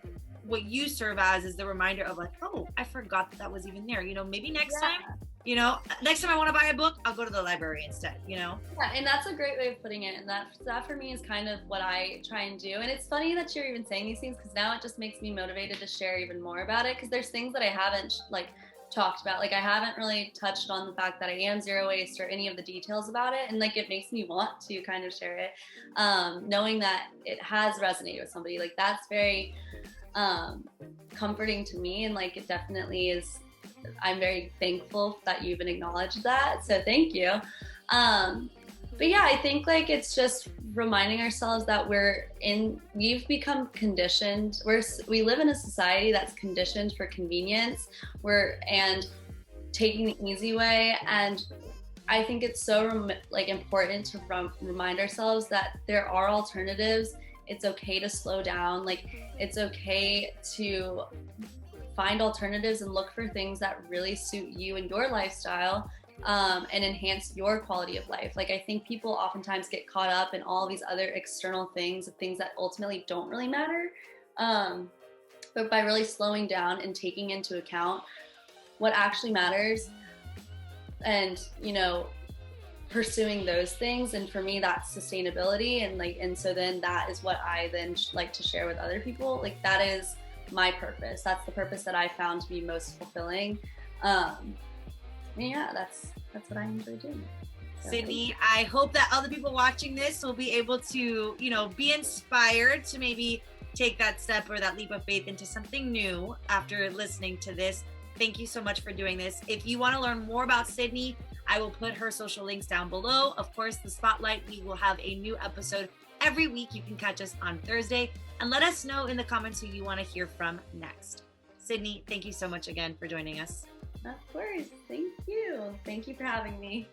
what you serve as is the reminder of like, oh, I forgot that was even there, you know, maybe next time, you know, next time I want to buy a book, I'll go to the library instead, you know? Yeah, and that's a great way of putting it. And that for me is kind of what I try and do. And it's funny that you're even saying these things, because now it just makes me motivated to share even more about it, because there's things that I haven't like talked about. Like I haven't really touched on the fact that I am zero waste or any of the details about it. And like, it makes me want to kind of share it, knowing that it has resonated with somebody. Like that's very comforting to me. And like, it definitely is. I'm very thankful that you even acknowledged that. So thank you. But yeah, I think like it's just reminding ourselves that we've become conditioned. We live in a society that's conditioned for convenience, and taking the easy way. And I think it's so important to remind ourselves that there are alternatives. It's okay to slow down. Like it's okay to find alternatives and look for things that really suit you and your lifestyle, and enhance your quality of life. Like I think people oftentimes get caught up in all these other external things that ultimately don't really matter. But by really slowing down and taking into account what actually matters, and you know, pursuing those things, and for me that's sustainability, and so then that is what I then like to share with other people. Like that is my purpose. That's the purpose that I found to be most fulfilling. Yeah, that's what I enjoy doing. So, Sydney, I hope that other people watching this will be able to, you know, be inspired to maybe take that step or that leap of faith into something new after listening to this. Thank you so much for doing this. If you want to learn more about Sydney, I will put her social links down below. Of course, the Spotlight, we will have a new episode every week. You can catch us on Thursday, and let us know in the comments who you want to hear from next. Sydney, thank you so much again for joining us. Of course. Thank you. Thank you for having me.